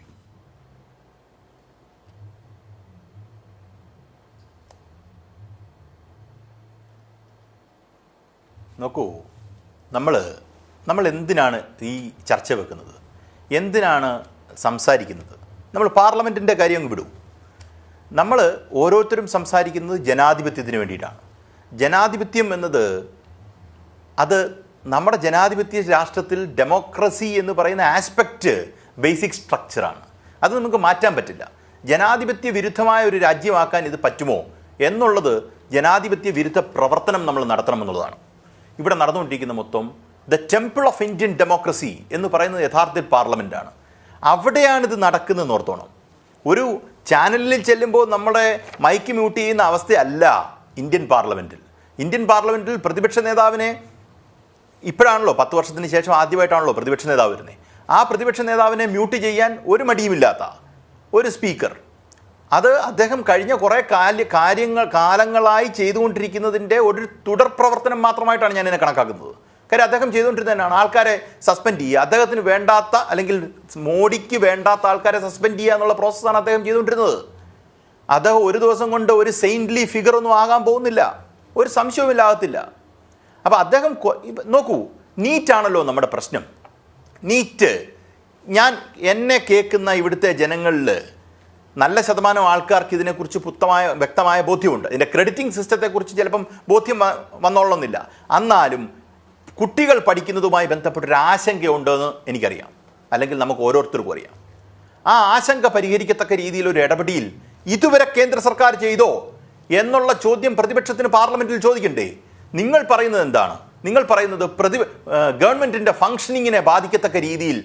നോക്കൂ, നമ്മൾ എന്തിനാണ് ഈ ചർച്ച വെക്കുന്നത്, എന്തിനാണ് സംസാരിക്കുന്നത്? നമ്മൾ പാർലമെൻറ്റിൻ്റെ കാര്യം അങ്ങ് വിടും. നമ്മൾ ഓരോരുത്തരും സംസാരിക്കുന്നത് ജനാധിപത്യത്തിന് വേണ്ടിയിട്ടാണ്. ജനാധിപത്യം എന്നത് അത് നമ്മുടെ ജനാധിപത്യ രാഷ്ട്രത്തിൽ ഡെമോക്രസി എന്ന് പറയുന്ന ആസ്പെക്റ്റ് ബേസിക് സ്ട്രക്ചറാണ്. അത് നമുക്ക് മാറ്റാൻ പറ്റില്ല. ജനാധിപത്യ വിരുദ്ധമായ ഒരു രാജ്യമാക്കാൻ ഇത് പറ്റുമോ എന്നുള്ളത് ജനാധിപത്യ വിരുദ്ധ പ്രവർത്തനം നമ്മൾ നടത്തണമെന്നുള്ളതാണ്. ഇവിടെ നടന്നുകൊണ്ടിരിക്കുന്ന മൊത്തം the temple of Indian democracy എന്ന് പറയുന്നത് യഥാർത്ഥത്തിൽ പാർലമെൻറ്റാണ്. അവിടെയാണിത് നടക്കുന്നതെന്ന് ഓർത്തോണം. ഒരു ചാനലിൽ ചെല്ലുമ്പോൾ നമ്മുടെ മൈക്ക് മ്യൂട്ട് ചെയ്യുന്ന അവസ്ഥയല്ല ഇന്ത്യൻ പാർലമെൻറ്റിൽ പ്രതിപക്ഷ നേതാവിനെ ഇപ്പോഴാണല്ലോ 10 വർഷത്തിന് ശേഷം ആദ്യമായിട്ടാണല്ലോ പ്രതിപക്ഷ നേതാവ് വരുന്നത്. ആ പ്രതിപക്ഷ നേതാവിനെ മ്യൂട്ട് ചെയ്യാൻ ഒരു മടിയുമില്ലാത്ത ഒരു സ്പീക്കർ, അത് അദ്ദേഹം കഴിഞ്ഞ കുറേ കാലങ്ങളായി ചെയ്തുകൊണ്ടിരിക്കുന്നതിൻ്റെ ഒരു തുടർ പ്രവർത്തനം മാത്രമായിട്ടാണ് ഞാൻ ഇതിനെ കണക്കാക്കുന്നത്. കാര്യം അദ്ദേഹം ചെയ്തുകൊണ്ടിരുന്നതന്നെയാണ്. ആൾക്കാരെ സസ്പെൻഡ് ചെയ്യുക, അദ്ദേഹത്തിന് വേണ്ടാത്ത അല്ലെങ്കിൽ മോഡിക്ക് വേണ്ടാത്ത ആൾക്കാരെ സസ്പെൻഡ് ചെയ്യുക എന്നുള്ള പ്രോസസ്സാണ് അദ്ദേഹം ചെയ്തുകൊണ്ടിരുന്നത്. അദ്ദേഹം ഒരു ദിവസം കൊണ്ട് ഒരു സെയിൻറ്റ്ലി ഫിഗർ ഒന്നും ആകാൻ പോകുന്നില്ല, ഒരു സംശയവുമില്ലാകത്തില്ല. അപ്പോൾ അദ്ദേഹം നോക്കൂ, നീറ്റാണല്ലോ നമ്മുടെ പ്രശ്നം. നീറ്റ്, എന്നെ കേൾക്കുന്ന ഇവിടുത്തെ ജനങ്ങളിൽ നല്ല ശതമാനം ആൾക്കാർക്ക് ഇതിനെക്കുറിച്ച് വ്യക്തമായ ബോധ്യമുണ്ട്. ഇതിൻ്റെ ക്രെഡിറ്റിംഗ് സിസ്റ്റത്തെക്കുറിച്ച് ചിലപ്പം ബോധ്യം വന്നോളണമെന്നില്ല. എന്നാലും കുട്ടികൾ പഠിക്കുന്നതുമായി ബന്ധപ്പെട്ടൊരു ആശങ്കയുണ്ടെന്ന് എനിക്കറിയാം, അല്ലെങ്കിൽ നമുക്ക് ഓരോരുത്തർക്കും അറിയാം. ആ ആശങ്ക പരിഹരിക്കത്തക്ക രീതിയിലൊരു ഇടപെടൽ ഇതുവരെ കേന്ദ്ര സർക്കാർ ചെയ്തോ എന്നുള്ള ചോദ്യം പ്രതിപക്ഷത്തിന് പാർലമെൻറ്റിൽ ചോദിക്കണ്ടേ? നിങ്ങൾ പറയുന്നത് എന്താണ്? നിങ്ങൾ പറയുന്നത് ഗവൺമെൻറ്റിൻ്റെ ഫങ്ഷനിങ്ങിനെ ബാധിക്കത്തക്ക രീതിയിൽ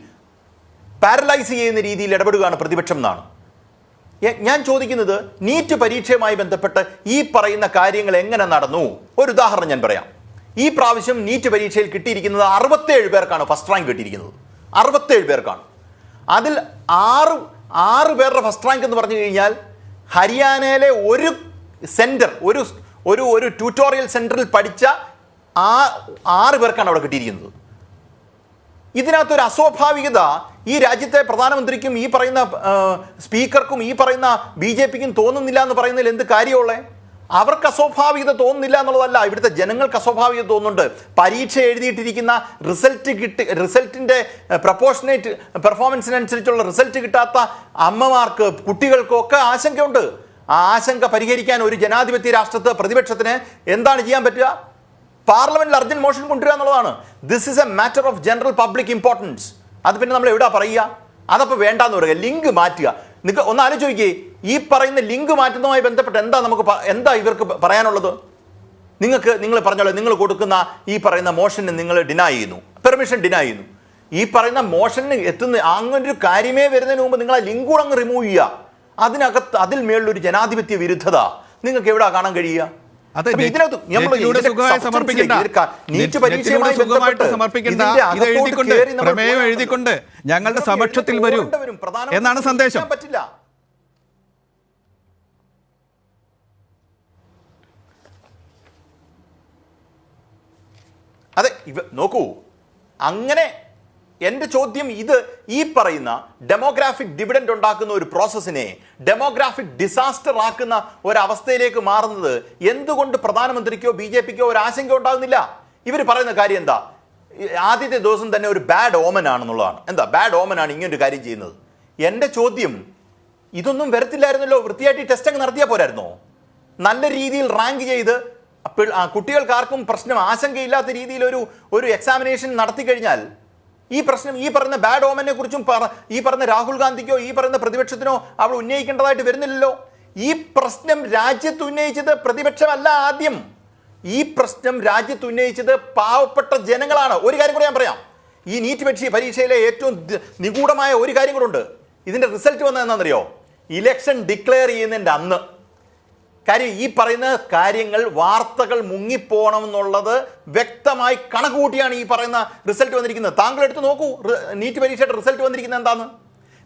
പാരലൈസ് ചെയ്യുന്ന രീതിയിൽ ഇടപെടുകയാണ് പ്രതിപക്ഷം എന്നാണ്. ഞാൻ ചോദിക്കുന്നത്, നീറ്റ് പരീക്ഷയുമായി ബന്ധപ്പെട്ട് ഈ പറയുന്ന കാര്യങ്ങൾ എങ്ങനെ നടന്നു? ഒരു ഉദാഹരണം ഞാൻ പറയാം. ഈ പ്രാവശ്യം നീറ്റ് പരീക്ഷയിൽ കിട്ടിയിരിക്കുന്നത് 67 പേർക്കാണ് ഫസ്റ്റ് റാങ്ക് കിട്ടിയിരിക്കുന്നത്. 67 പേർക്കാണ്. അതിൽ 6 പേരുടെ ഫസ്റ്റ് റാങ്ക് എന്ന് പറഞ്ഞു കഴിഞ്ഞാൽ ഹരിയാനയിലെ ഒരു സെൻറ്റർ, ഒരു ട്യൂട്ടോറിയൽ സെൻറ്ററിൽ പഠിച്ച 6 പേർക്കാണ് അവിടെ കിട്ടിയിരിക്കുന്നത്. ഇതിനകത്തൊരു അസ്വാഭാവികത ഈ രാജ്യത്തെ പ്രധാനമന്ത്രിക്കും ഈ പറയുന്ന സ്പീക്കർക്കും ഈ പറയുന്ന BJPക്കും തോന്നുന്നില്ല എന്ന് പറയുന്നതിൽ എന്ത് കാര്യമുള്ളേ? അവർക്ക് അസ്വാഭാവികത തോന്നുന്നില്ല എന്നുള്ളതല്ല, ഇവിടുത്തെ ജനങ്ങൾക്ക് അസ്വാഭാവികത തോന്നുന്നുണ്ട്. പരീക്ഷ എഴുതിയിട്ടിരിക്കുന്ന റിസൾട്ടിൻ്റെ പ്രപ്പോർഷനേറ്റ് പെർഫോമൻസിനനുസരിച്ചുള്ള റിസൾട്ട് കിട്ടാത്ത അമ്മമാർക്ക് കുട്ടികൾക്കൊക്കെ ആശങ്കയുണ്ട്. ആ ആശങ്ക പരിഹരിക്കാൻ ഒരു ജനാധിപത്യ രാഷ്ട്രത്ത് പ്രതിപക്ഷത്തിന് എന്താണ് ചെയ്യാൻ പറ്റുക? പാർലമെന്റിൽ അർജന്റ് മോഷൻ കൊണ്ടുവരിക എന്നുള്ളതാണ്. This is A matter of general public importance. അത് പിന്നെ നമ്മൾ എവിടാ പറയുക? അതപ്പോൾ വേണ്ടാന്ന് പറയുക, ലിങ്ക് മാറ്റുക. നിങ്ങൾ ഒന്ന് ആലോചിച്ച് നോക്കിയേ, ഈ പറയുന്ന ലിങ്ക് മാറ്റുന്നതുമായി ബന്ധപ്പെട്ട് എന്താ ഇവർക്ക് പറയാനുള്ളത്? നിങ്ങൾ പറഞ്ഞോളൂ, നിങ്ങൾ കൊടുക്കുന്ന ഈ പറയുന്ന മോഷന് നിങ്ങൾ ഡിനൈ ചെയ്യുന്നു, പെർമിഷൻ ഡിനൈ ചെയ്യുന്നു. ഈ പറയുന്ന മോഷന് എത്തുന്ന അങ്ങനൊരു കാര്യമേ വരുന്നതിന് മുമ്പ് നിങ്ങൾ ആ ലിങ്ക് കൂടെ അങ്ങ് റിമൂവ് ചെയ്യുക. അതിൽ മേളിലൊരു ജനാധിപത്യ വിരുദ്ധത നിങ്ങൾക്ക് എവിടാ കാണാൻ കഴിയുക? എഴുതിക്കൊണ്ട് ഞങ്ങളുടെ സമക്ഷത്തിൽ വരൂ എന്നാണ് സന്ദേശം. പറ്റില്ല. അതെ, നോക്കൂ, അങ്ങനെ എൻ്റെ ചോദ്യം ഇത് ഈ പറയുന്ന ഡെമോഗ്രാഫിക് ഡിവിഡൻഡ് ഉണ്ടാക്കുന്ന ഒരു പ്രോസസ്സിനെ ഡെമോഗ്രാഫിക് ഡിസാസ്റ്റർ ആക്കുന്ന ഒരവസ്ഥയിലേക്ക് മാറുന്നത് എന്തുകൊണ്ട് പ്രധാനമന്ത്രിക്കോ BJPക്കോ ഒരു ആശങ്ക ഉണ്ടാകുന്നില്ല? ഇവർ പറയുന്ന കാര്യം എന്താ? ആദ്യത്തെ ദിവസം തന്നെ ഒരു ബാഡ് ഓമൻ ആണെന്നുള്ളതാണ്. എന്താ ബാഡ് ഓമൻ ആണ് ഇങ്ങനൊരു കാര്യം ചെയ്യുന്നത്? എൻ്റെ ചോദ്യം, ഇതൊന്നും വരത്തില്ലായിരുന്നല്ലോ. വൃത്തിയായിട്ട് ടെസ്റ്റ് അങ്ങ് നടത്തിയാൽ പോരായിരുന്നോ? നല്ല രീതിയിൽ റാങ്ക് ചെയ്ത് കുട്ടികൾക്കാർക്കും പ്രശ്നം ആശങ്കയില്ലാത്ത രീതിയിൽ ഒരു എക്സാമിനേഷൻ നടത്തി കഴിഞ്ഞാൽ ഈ പ്രശ്നം ഈ പറയുന്ന ബാഡ് ഓമനെ കുറിച്ചും ഈ പറയുന്ന രാഹുൽ ഗാന്ധിക്കോ ഈ പറയുന്ന പ്രതിപക്ഷത്തിനോ അവിടെ ഉന്നയിക്കേണ്ടതായിട്ട് വരുന്നില്ലല്ലോ. ഈ പ്രശ്നം രാജ്യത്ത് ഉന്നയിച്ചത് പ്രതിപക്ഷമല്ല. ആദ്യം ഈ പ്രശ്നം രാജ്യത്ത് ഉന്നയിച്ചത് പാവപ്പെട്ട ജനങ്ങളാണ്. ഒരു കാര്യം കൂടെ ഞാൻ പറയാം. ഈ നീറ്റ് പരീക്ഷയിലെ ഏറ്റവും നിഗൂഢമായ ഒരു കാര്യം കൂടെ ഉണ്ട്. ഇതിന്റെ റിസൾട്ട് വന്നത് എന്താണെന്നറിയോ? ഇലക്ഷൻ ഡിക്ലെയർ ചെയ്യുന്നതിൻ്റെ അന്ന്. കാര്യം ഈ പറയുന്ന കാര്യങ്ങൾ വാർത്തകൾ മുങ്ങിപ്പോണമെന്നുള്ളത് വ്യക്തമായി കണക്ക് കൂട്ടിയാണ് ഈ പറയുന്ന റിസൾട്ട് വന്നിരിക്കുന്നത്. താങ്കൾ എടുത്ത് നോക്കൂ, നീറ്റ് പരീക്ഷയുടെ റിസൾട്ട് വന്നിരിക്കുന്നത് എന്താണ്?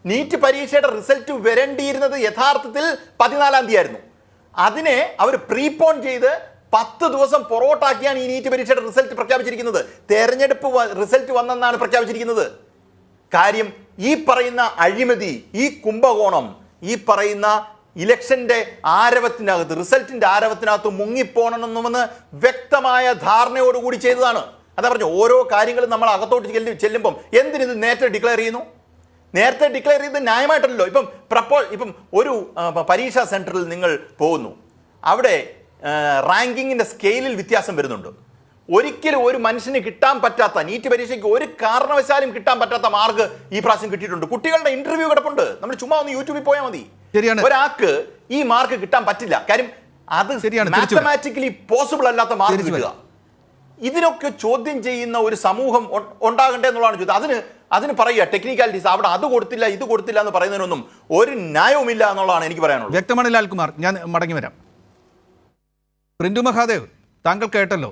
നീറ്റ് പരീക്ഷയുടെ റിസൾട്ട് വരേണ്ടിയിരുന്നത് യഥാർത്ഥത്തിൽ 14-ാം തീയതി ആയിരുന്നു. അതിനെ അവർ പ്രീപോൺ ചെയ്ത് 10 ദിവസം പൊറോട്ടാക്കിയാണ് ഈ നീറ്റ് പരീക്ഷയുടെ റിസൾട്ട് പ്രഖ്യാപിച്ചിരിക്കുന്നത്. തെരഞ്ഞെടുപ്പ് റിസൾട്ട് വന്നെന്നാണ് പ്രഖ്യാപിച്ചിരിക്കുന്നത്. കാര്യം ഈ പറയുന്ന അഴിമതി, ഈ കുംഭകോണം, ഈ പറയുന്ന ഇലക്ഷന്റെ ആരവത്തിനകത്ത്, റിസൾട്ടിന്റെ ആരവത്തിനകത്ത് മുങ്ങിപ്പോണമെന്ന് വ്യക്തമായ ധാരണയോടുകൂടി ചെയ്തതാണ്. അതാ പറഞ്ഞു, ഓരോ കാര്യങ്ങളും നമ്മൾ അകത്തോട്ട് ചെല്ലുമ്പം എന്തിനിത് നേരത്തെ ഡിക്ലെയർ ചെയ്യുന്നു? നേരത്തെ ഡിക്ലെയർ ചെയ്ത് ന്യായമായിട്ടല്ലോ. ഇപ്പം ഒരു പരീക്ഷാ സെന്ററിൽ നിങ്ങൾ പോകുന്നു, അവിടെ റാങ്കിങ്ങിന്റെ സ്കെയിലിൽ വ്യത്യാസം വരുന്നുണ്ട്. ഒരിക്കലും ഒരു മനുഷ്യന് കിട്ടാൻ പറ്റാത്ത, നീറ്റ് പരീക്ഷയ്ക്ക് ഒരു കാരണവശാലും കിട്ടാൻ പറ്റാത്ത മാർക്ക് ഈ പ്രാവശ്യം കിട്ടിയിട്ടുണ്ട്. കുട്ടികളുടെ ഇന്റർവ്യൂ കിടപ്പുണ്ട്. നമ്മൾ ചുമ്മാ ഒന്ന് യൂട്യൂബിൽ പോയാൽ മതി. ഒരാൾക്ക് ഈ മാർക്ക് കിട്ടാൻ പറ്റില്ല. കാര്യം അത് മാത്തമാറ്റിക്കലി പോസിബിൾ അല്ലാത്ത മാർക്ക് കിട്ടുക. ഇതിനൊക്കെ ചോദ്യം ചെയ്യുന്ന ഒരു സമൂഹം ഉണ്ടാകണ്ടേ എന്നുള്ളതാണ് ചോദ്യം. അതിന് പറയുക ടെക്നിക്കാലിറ്റീസ്, അവിടെ അത് കൊടുത്തില്ല ഇത് കൊടുത്തില്ല എന്ന് പറയുന്നതിനൊന്നും ഒരു ന്യായവുമില്ല എന്നുള്ളതാണ് എനിക്ക് പറയാനുള്ളത്. വ്യക്തമാണ് ലാൽകുമാർ. ഞാൻ മടങ്ങി വരാം. പ്രിന്റു മഹാദേവ്, താങ്കൾ കേട്ടല്ലോ.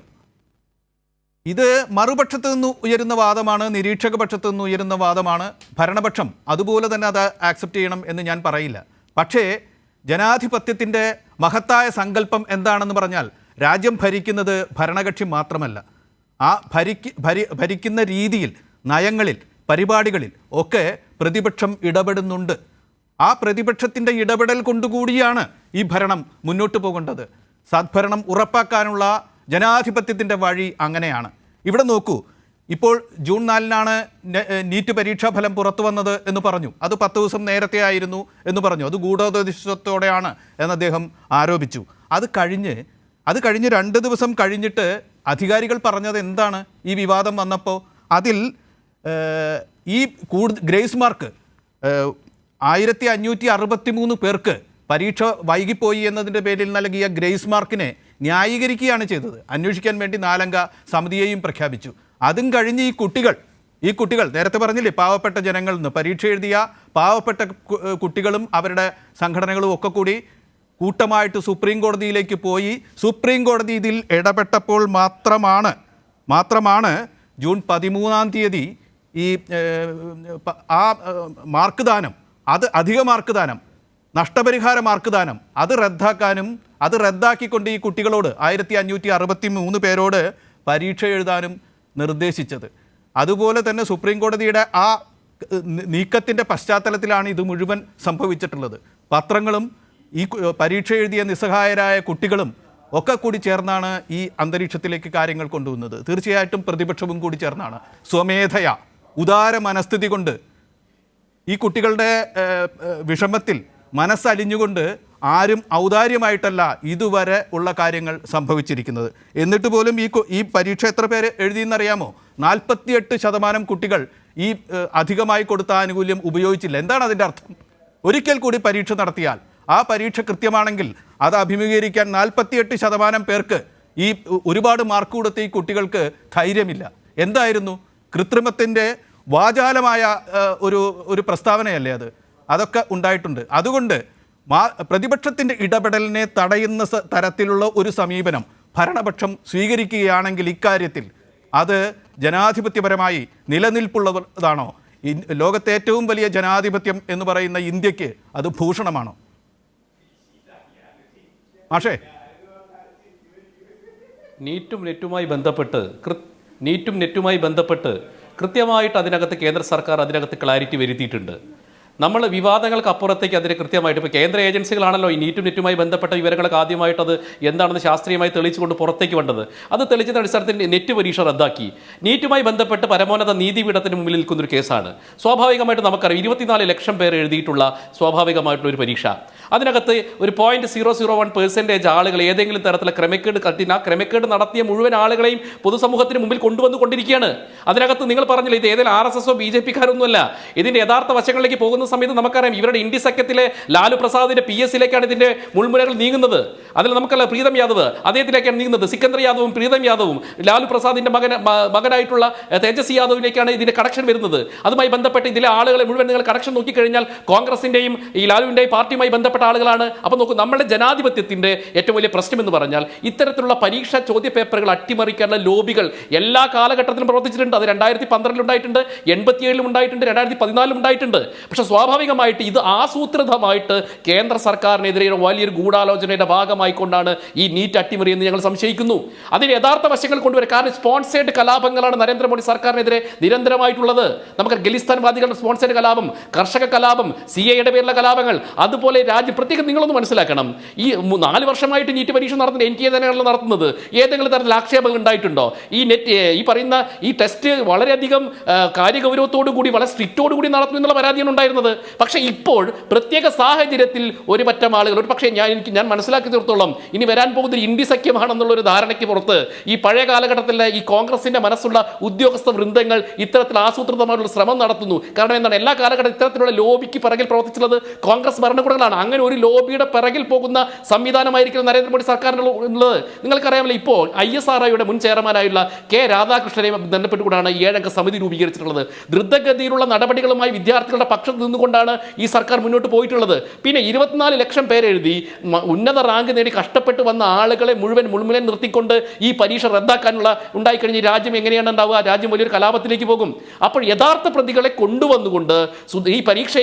ഇത് മറുപക്ഷത്ത് നിന്ന് ഉയരുന്ന വാദമാണ്, നിരീക്ഷക പക്ഷത്ത് നിന്ന് ഉയരുന്ന വാദമാണ്. ഭരണപക്ഷം അതുപോലെ തന്നെ അത് ആക്സെപ്റ്റ് ചെയ്യണം എന്ന് ഞാൻ പറയില്ല. പക്ഷേ ജനാധിപത്യത്തിൻ്റെ മഹത്തായ സങ്കല്പം എന്താണെന്ന് പറഞ്ഞാൽ രാജ്യം ഭരിക്കുന്നത് ഭരണകക്ഷി മാത്രമല്ല. ആ ഭരിക്കുന്ന രീതിയിൽ, നയങ്ങളിൽ, പരിപാടികളിൽ ഒക്കെ പ്രതിപക്ഷം ഇടപെടുന്നുണ്ട്. ആ പ്രതിപക്ഷത്തിൻ്റെ ഇടപെടൽ കൊണ്ടുകൂടിയാണ് ഈ ഭരണം മുന്നോട്ട് പോകേണ്ടത്. സദ്ഭരണം ഉറപ്പാക്കാനുള്ള ജനാധിപത്യത്തിൻ്റെ വഴി അങ്ങനെയാണ്. ഇവിടെ നോക്കൂ, ഇപ്പോൾ ജൂൺ 4-നാണ് നീറ്റ് പരീക്ഷാ ഫലം പുറത്തു വന്നത് എന്ന് പറഞ്ഞു. അത് 10 ദിവസം നേരത്തെ ആയിരുന്നു എന്ന് പറഞ്ഞു. അത് ഗൂഢോദ്ദേശത്തോടെയാണ് എന്ന് അദ്ദേഹം ആരോപിച്ചു. അത് കഴിഞ്ഞ് 2 ദിവസം കഴിഞ്ഞിട്ട് അധികാരികൾ പറഞ്ഞത് എന്താണ്? ഈ വിവാദം വന്നപ്പോൾ അതിൽ ഈ ഗ്രേസ് മാർക്ക് 1563 പേർക്ക് പരീക്ഷ വൈകിപ്പോയി എന്നതിൻ്റെ പേരിൽ നൽകിയ ഗ്രേസ് മാർക്കിനെ ന്യായീകരിക്കുകയാണ് ചെയ്തത്. അന്വേഷിക്കാൻ വേണ്ടി 4-അംഗ സമിതിയെയും പ്രഖ്യാപിച്ചു. അതും കഴിഞ്ഞ് ഈ കുട്ടികൾ നേരത്തെ പറഞ്ഞില്ലേ, പാവപ്പെട്ട ജനങ്ങളിൽ നിന്ന് പരീക്ഷ എഴുതിയ പാവപ്പെട്ട കുട്ടികളും അവരുടെ സംഘടനകളും ഒക്കെ കൂടി കൂട്ടമായിട്ട് സുപ്രീം കോടതിയിലേക്ക് പോയി. സുപ്രീം കോടതി ഇതിൽ ഇടപെട്ടപ്പോൾ മാത്രമാണ് ജൂൺ 13-ാം തീയതി ഈ മാർക്ക് ദാനം, അത് അധിക മാർക്ക് ദാനം നഷ്ടപരിഹാര മാർക്ക് ദാനം അത് റദ്ദാക്കാനും അത് റദ്ദാക്കിക്കൊണ്ട് ഈ കുട്ടികളോട് 1563 പേരോട് പരീക്ഷ എഴുതാനും നിർദ്ദേശിച്ചത്. അതുപോലെ തന്നെ സുപ്രീം കോടതിയുടെ ആ നീക്കത്തിൻ്റെ പശ്ചാത്തലത്തിലാണ് ഇത് മുഴുവൻ സംഭവിച്ചിട്ടുള്ളത്. പത്രങ്ങളും ഈ പരീക്ഷ എഴുതിയ നിസ്സഹായരായ കുട്ടികളും ഒക്കെ കൂടി ചേർന്നാണ് ഈ അന്തരീക്ഷത്തിലേക്ക് കാര്യങ്ങൾ കൊണ്ടുവന്നത്. തീർച്ചയായിട്ടും പ്രതിപക്ഷവും കൂടി ചേർന്നാണ് സ്വമേധയാ ഉദാര മനസ്ഥിതി കൊണ്ട് ഈ കുട്ടികളുടെ വിഷമത്തിൽ മനസ്സലിഞ്ഞുകൊണ്ട് ആരും ഔദാര്യമായിട്ടല്ല ഇതുവരെ ഉള്ള കാര്യങ്ങൾ സംഭവിച്ചിരിക്കുന്നത്. എന്നിട്ട് പോലും ഈ പരീക്ഷ എത്ര പേര് എഴുതിയെന്നറിയാമോ? 48% കുട്ടികൾ ഈ അധികമായി കൊടുത്ത ആനുകൂല്യം ഉപയോഗിച്ചില്ല. എന്താണ് അതിൻ്റെ അർത്ഥം? ഒരിക്കൽ കൂടി പരീക്ഷ നടത്തിയാൽ ആ പരീക്ഷ കൃത്യമാണെങ്കിൽ അത് അഭിമുഖീകരിക്കാൻ 48% പേർക്ക് ഈ ഒരുപാട് മാർക്ക് കൊടുത്ത ഈ കുട്ടികൾക്ക് ധൈര്യമില്ല. എന്തായിരുന്നു? കൃത്രിമത്തിൻ്റെ വാചാലമായ ഒരു പ്രസ്താവനയല്ലേ അത്? അതൊക്കെ ഉണ്ടായിട്ടുണ്ട്. അതുകൊണ്ട് പ്രതിപക്ഷത്തിൻ്റെ ഇടപെടലിനെ തടയുന്ന തരത്തിലുള്ള ഒരു സമീപനം ഭരണപക്ഷം സ്വീകരിക്കുകയാണെങ്കിൽ ഇക്കാര്യത്തിൽ അത് ജനാധിപത്യപരമായി നിലനിൽപ്പുള്ളതാണോ? ലോകത്തെ ഏറ്റവും വലിയ ജനാധിപത്യം എന്ന് പറയുന്ന ഇന്ത്യക്ക് അത് ഭൂഷണമാണോ? മാഷേ, നീറ്റും നെറ്റുമായി ബന്ധപ്പെട്ട് കൃത്യമായിട്ട് അതിനകത്ത് കേന്ദ്ര സർക്കാർ അതിനകത്ത് ക്ലാരിറ്റി വരുത്തിയിട്ടുണ്ട്. നമ്മൾ വിവാദങ്ങൾക്ക് അപ്പുറത്തേക്ക് അതിന് കൃത്യമായിട്ട് ഇപ്പോൾ കേന്ദ്ര ഏജൻസികളാണല്ലോ ഈ നീറ്റും നെറ്റുമായി ബന്ധപ്പെട്ട വിവരങ്ങളൊക്കെ ആദ്യമായിട്ട് അത് എന്താണെന്ന് ശാസ്ത്രീയമായി തെളിയിച്ചുകൊണ്ട് പുറത്തേക്ക് വന്നത്. അത് തെളിയിച്ചതിൻ്റെ അടിസ്ഥാനത്തിൽ നെറ്റ് പരീക്ഷ റദ്ദാക്കി. നീറ്റുമായി ബന്ധപ്പെട്ട് പരമോന്നത നീതിപീഠത്തിന് മുമ്പിൽ നിൽക്കുന്നൊരു കേസാണ്. സ്വാഭാവികമായിട്ട് നമുക്കറിയാം 24 ലക്ഷം പേർ എഴുതിയിട്ടുള്ള സ്വാഭാവികമായിട്ടുള്ള ഒരു പരീക്ഷ. അതിനകത്ത് ഒരു 0.001% ആളുകൾ ഏതെങ്കിലും തരത്തിലുള്ള ക്രമക്കേട് ക്രമക്കേട് നടത്തിയ മുഴുവൻ ആളുകളെയും പൊതുസമൂഹത്തിന് മുമ്പിൽ കൊണ്ടുവന്നിരിക്കുകയാണ്. അതിനകത്ത് നിങ്ങൾ പറഞ്ഞില്ല ഇത് ഏതെങ്കിലും RSSO BJP കാരൊന്നുമല്ല. ഇതിൻ്റെ യഥാർത്ഥ വശങ്ങളിലേക്ക് പോകുന്ന സമയത്ത് നമുക്കറിയാം ഇവരുടെ ഇന്ത്യ സഖ്യത്തിലെ ലാലു പ്രസാദിന്റെ PSയിലേക്കാണ് ഇതിന്റെ മുൾമുനകൾ നീങ്ങുന്നത്. അതിൽ നമുക്കല്ല പ്രീതം യാദവ് അദ്ദേഹത്തിലേക്കാണ് നീങ്ങുന്നത്. സിക്കന്ദർ യാദവും പ്രീതം യാദവും ലാലു പ്രസാദിന്റെ മകനായിട്ടുള്ള തേജസ്വി യാദവിലേക്കാണ് ഇതിന്റെ കണക്ഷൻ വരുന്നത്. അതുമായി ബന്ധപ്പെട്ട് ഇതിലെ ആളുകളെ മുഴുവൻ നിങ്ങൾ കണക്ഷൻ നോക്കിക്കഴിഞ്ഞാൽ കോൺഗ്രസിന്റെയും ഈ ലാലുവിന്റെയും പാർട്ടിയുമായി ബന്ധപ്പെട്ട ആളുകളാണ്. അപ്പോൾ നോക്കൂ, നമ്മുടെ ജനാധിപത്യത്തിന്റെ ഏറ്റവും വലിയ പ്രശ്നം എന്ന് പറഞ്ഞാൽ ഇത്തരത്തിലുള്ള പരീക്ഷാ ചോദ്യ പേപ്പറുകൾ അട്ടിമറിക്കാനുള്ള ലോബികൾ എല്ലാ കാലഘട്ടത്തിലും പ്രവർത്തിച്ചിട്ടുണ്ട്. അത് 2012 ഉണ്ടായിട്ടുണ്ട്, 87 ഉണ്ടായിട്ടുണ്ട്, 2014 ഉണ്ടായിട്ടുണ്ട്. പക്ഷെ സ്വാഭാവികമായിട്ട് ഇത് ആസൂത്രിതമായിട്ട് കേന്ദ്ര സർക്കാരിനെതിരെ വലിയൊരു ഗൂഢാലോചനയുടെ ഭാഗമായിക്കൊണ്ടാണ് ഈ നീറ്റ് അട്ടിമറി എന്ന് ഞങ്ങൾ സംശയിക്കുന്നു. അതിന് യഥാർത്ഥ വശങ്ങൾ കൊണ്ടുവരും. കാരണം സ്പോൺസേഡ് കലാപങ്ങളാണ് നരേന്ദ്രമോദി സർക്കാരിനെതിരെ നിരന്തരമായിട്ടുള്ളത്. നമുക്ക് ഖലിസ്ഥാൻവാദികളുടെ സ്പോൺസേഡ് കലാപം, കർഷക കലാപം, CAയുടെ പേരിലുള്ള കലാപങ്ങൾ, അതുപോലെ പ്രത്യേകം നിങ്ങളൊന്ന് മനസ്സിലാക്കണം, ഈ 4 വർഷമായിട്ട് നീറ്റ് പരീക്ഷ നടത്തുന്നത് NTA തന്നെയാണല്ലോ നടത്തുന്നത്. ഏതെങ്കിലും തരത്തിൽ ആക്ഷേപങ്ങൾ ഉണ്ടായിട്ടുണ്ടോ? ഈ പറയുന്ന ഈ ടെസ്റ്റ് വളരെയധികം കാര്യഗൗരവത്തോടു കൂടി വളരെ സ്ട്രിക്റ്റോടു കൂടി നടത്തുന്നു എന്നുള്ള പരാതിയാണ് ഉണ്ടായിരുന്നത്. പക്ഷേ ഇപ്പോൾ പ്രത്യേക സാഹചര്യത്തിൽ ഒരു പറ്റം ആളുകൾ പക്ഷേ ഞാൻ മനസ്സിലാക്കി തീർത്തോളം ഇനി വരാൻ പോകുന്നത് ഇന്ത്യ സഖ്യമാണെന്നുള്ള ഒരു ധാരണയ്ക്ക് പുറത്ത് ഈ പഴയ കാലഘട്ടത്തിലെ ഈ കോൺഗ്രസിന്റെ മനസ്സുള്ള ഉദ്യോഗസ്ഥ വൃന്ദങ്ങൾ ഇത്തരത്തിൽ ആസൂത്രിതമായിട്ടുള്ള ശ്രമം നടത്തുന്നു. കാരണം എന്താണ്, എല്ലാ കാലഘട്ടത്തിൽ ഇത്തരത്തിലുള്ള ലോബിക്ക് പിറകിൽ പ്രവർത്തിച്ചുള്ളത് കോൺഗ്രസ് ഭരണകൂടങ്ങളാണ്. അങ്ങനെ ഒരു ലോബിയുടെ പിറകിൽ പോകുന്ന സംവിധാനമായിരിക്കും നരേന്ദ്രമോദി സർക്കാരിനുള്ളത്. നിങ്ങൾക്കറിയാമല്ലോ, ഇപ്പോൾ ISROയുടെ മുൻ ചെയർമാനായുള്ള K. രാധാകൃഷ്ണനെ ബന്ധപ്പെട്ടുകൊണ്ടാണ് 7-അംഗ സമിതി രൂപീകരിച്ചിട്ടുള്ളത്. ദ്രുതഗതിയിലുള്ള നടപടികളുമായി വിദ്യാർത്ഥികളുടെ പക്ഷത്ത് നിന്നുകൊണ്ടാണ് ഈ സർക്കാർ മുന്നോട്ട് പോയിട്ടുള്ളത്. പിന്നെ 24 ലക്ഷം പേരെഴുതി ഉന്നത റാങ്ക് നേടി കഷ്ടപ്പെട്ട് വന്ന ആളുകളെ മുഴുവൻ മുൾമുനയിൽ നിർത്തിക്കൊണ്ട് ഈ പരീക്ഷ റദ്ദാക്കാനുള്ള ഉണ്ടായിക്കഴിഞ്ഞ രാജ്യം എങ്ങനെയാണ് ഉണ്ടാവുക? രാജ്യം വലിയൊരു കലാപത്തിലേക്ക് പോകും. അപ്പോൾ യഥാർത്ഥ പ്രതികളെ കൊണ്ടുവന്നുകൊണ്ട് ഈ പരീക്ഷ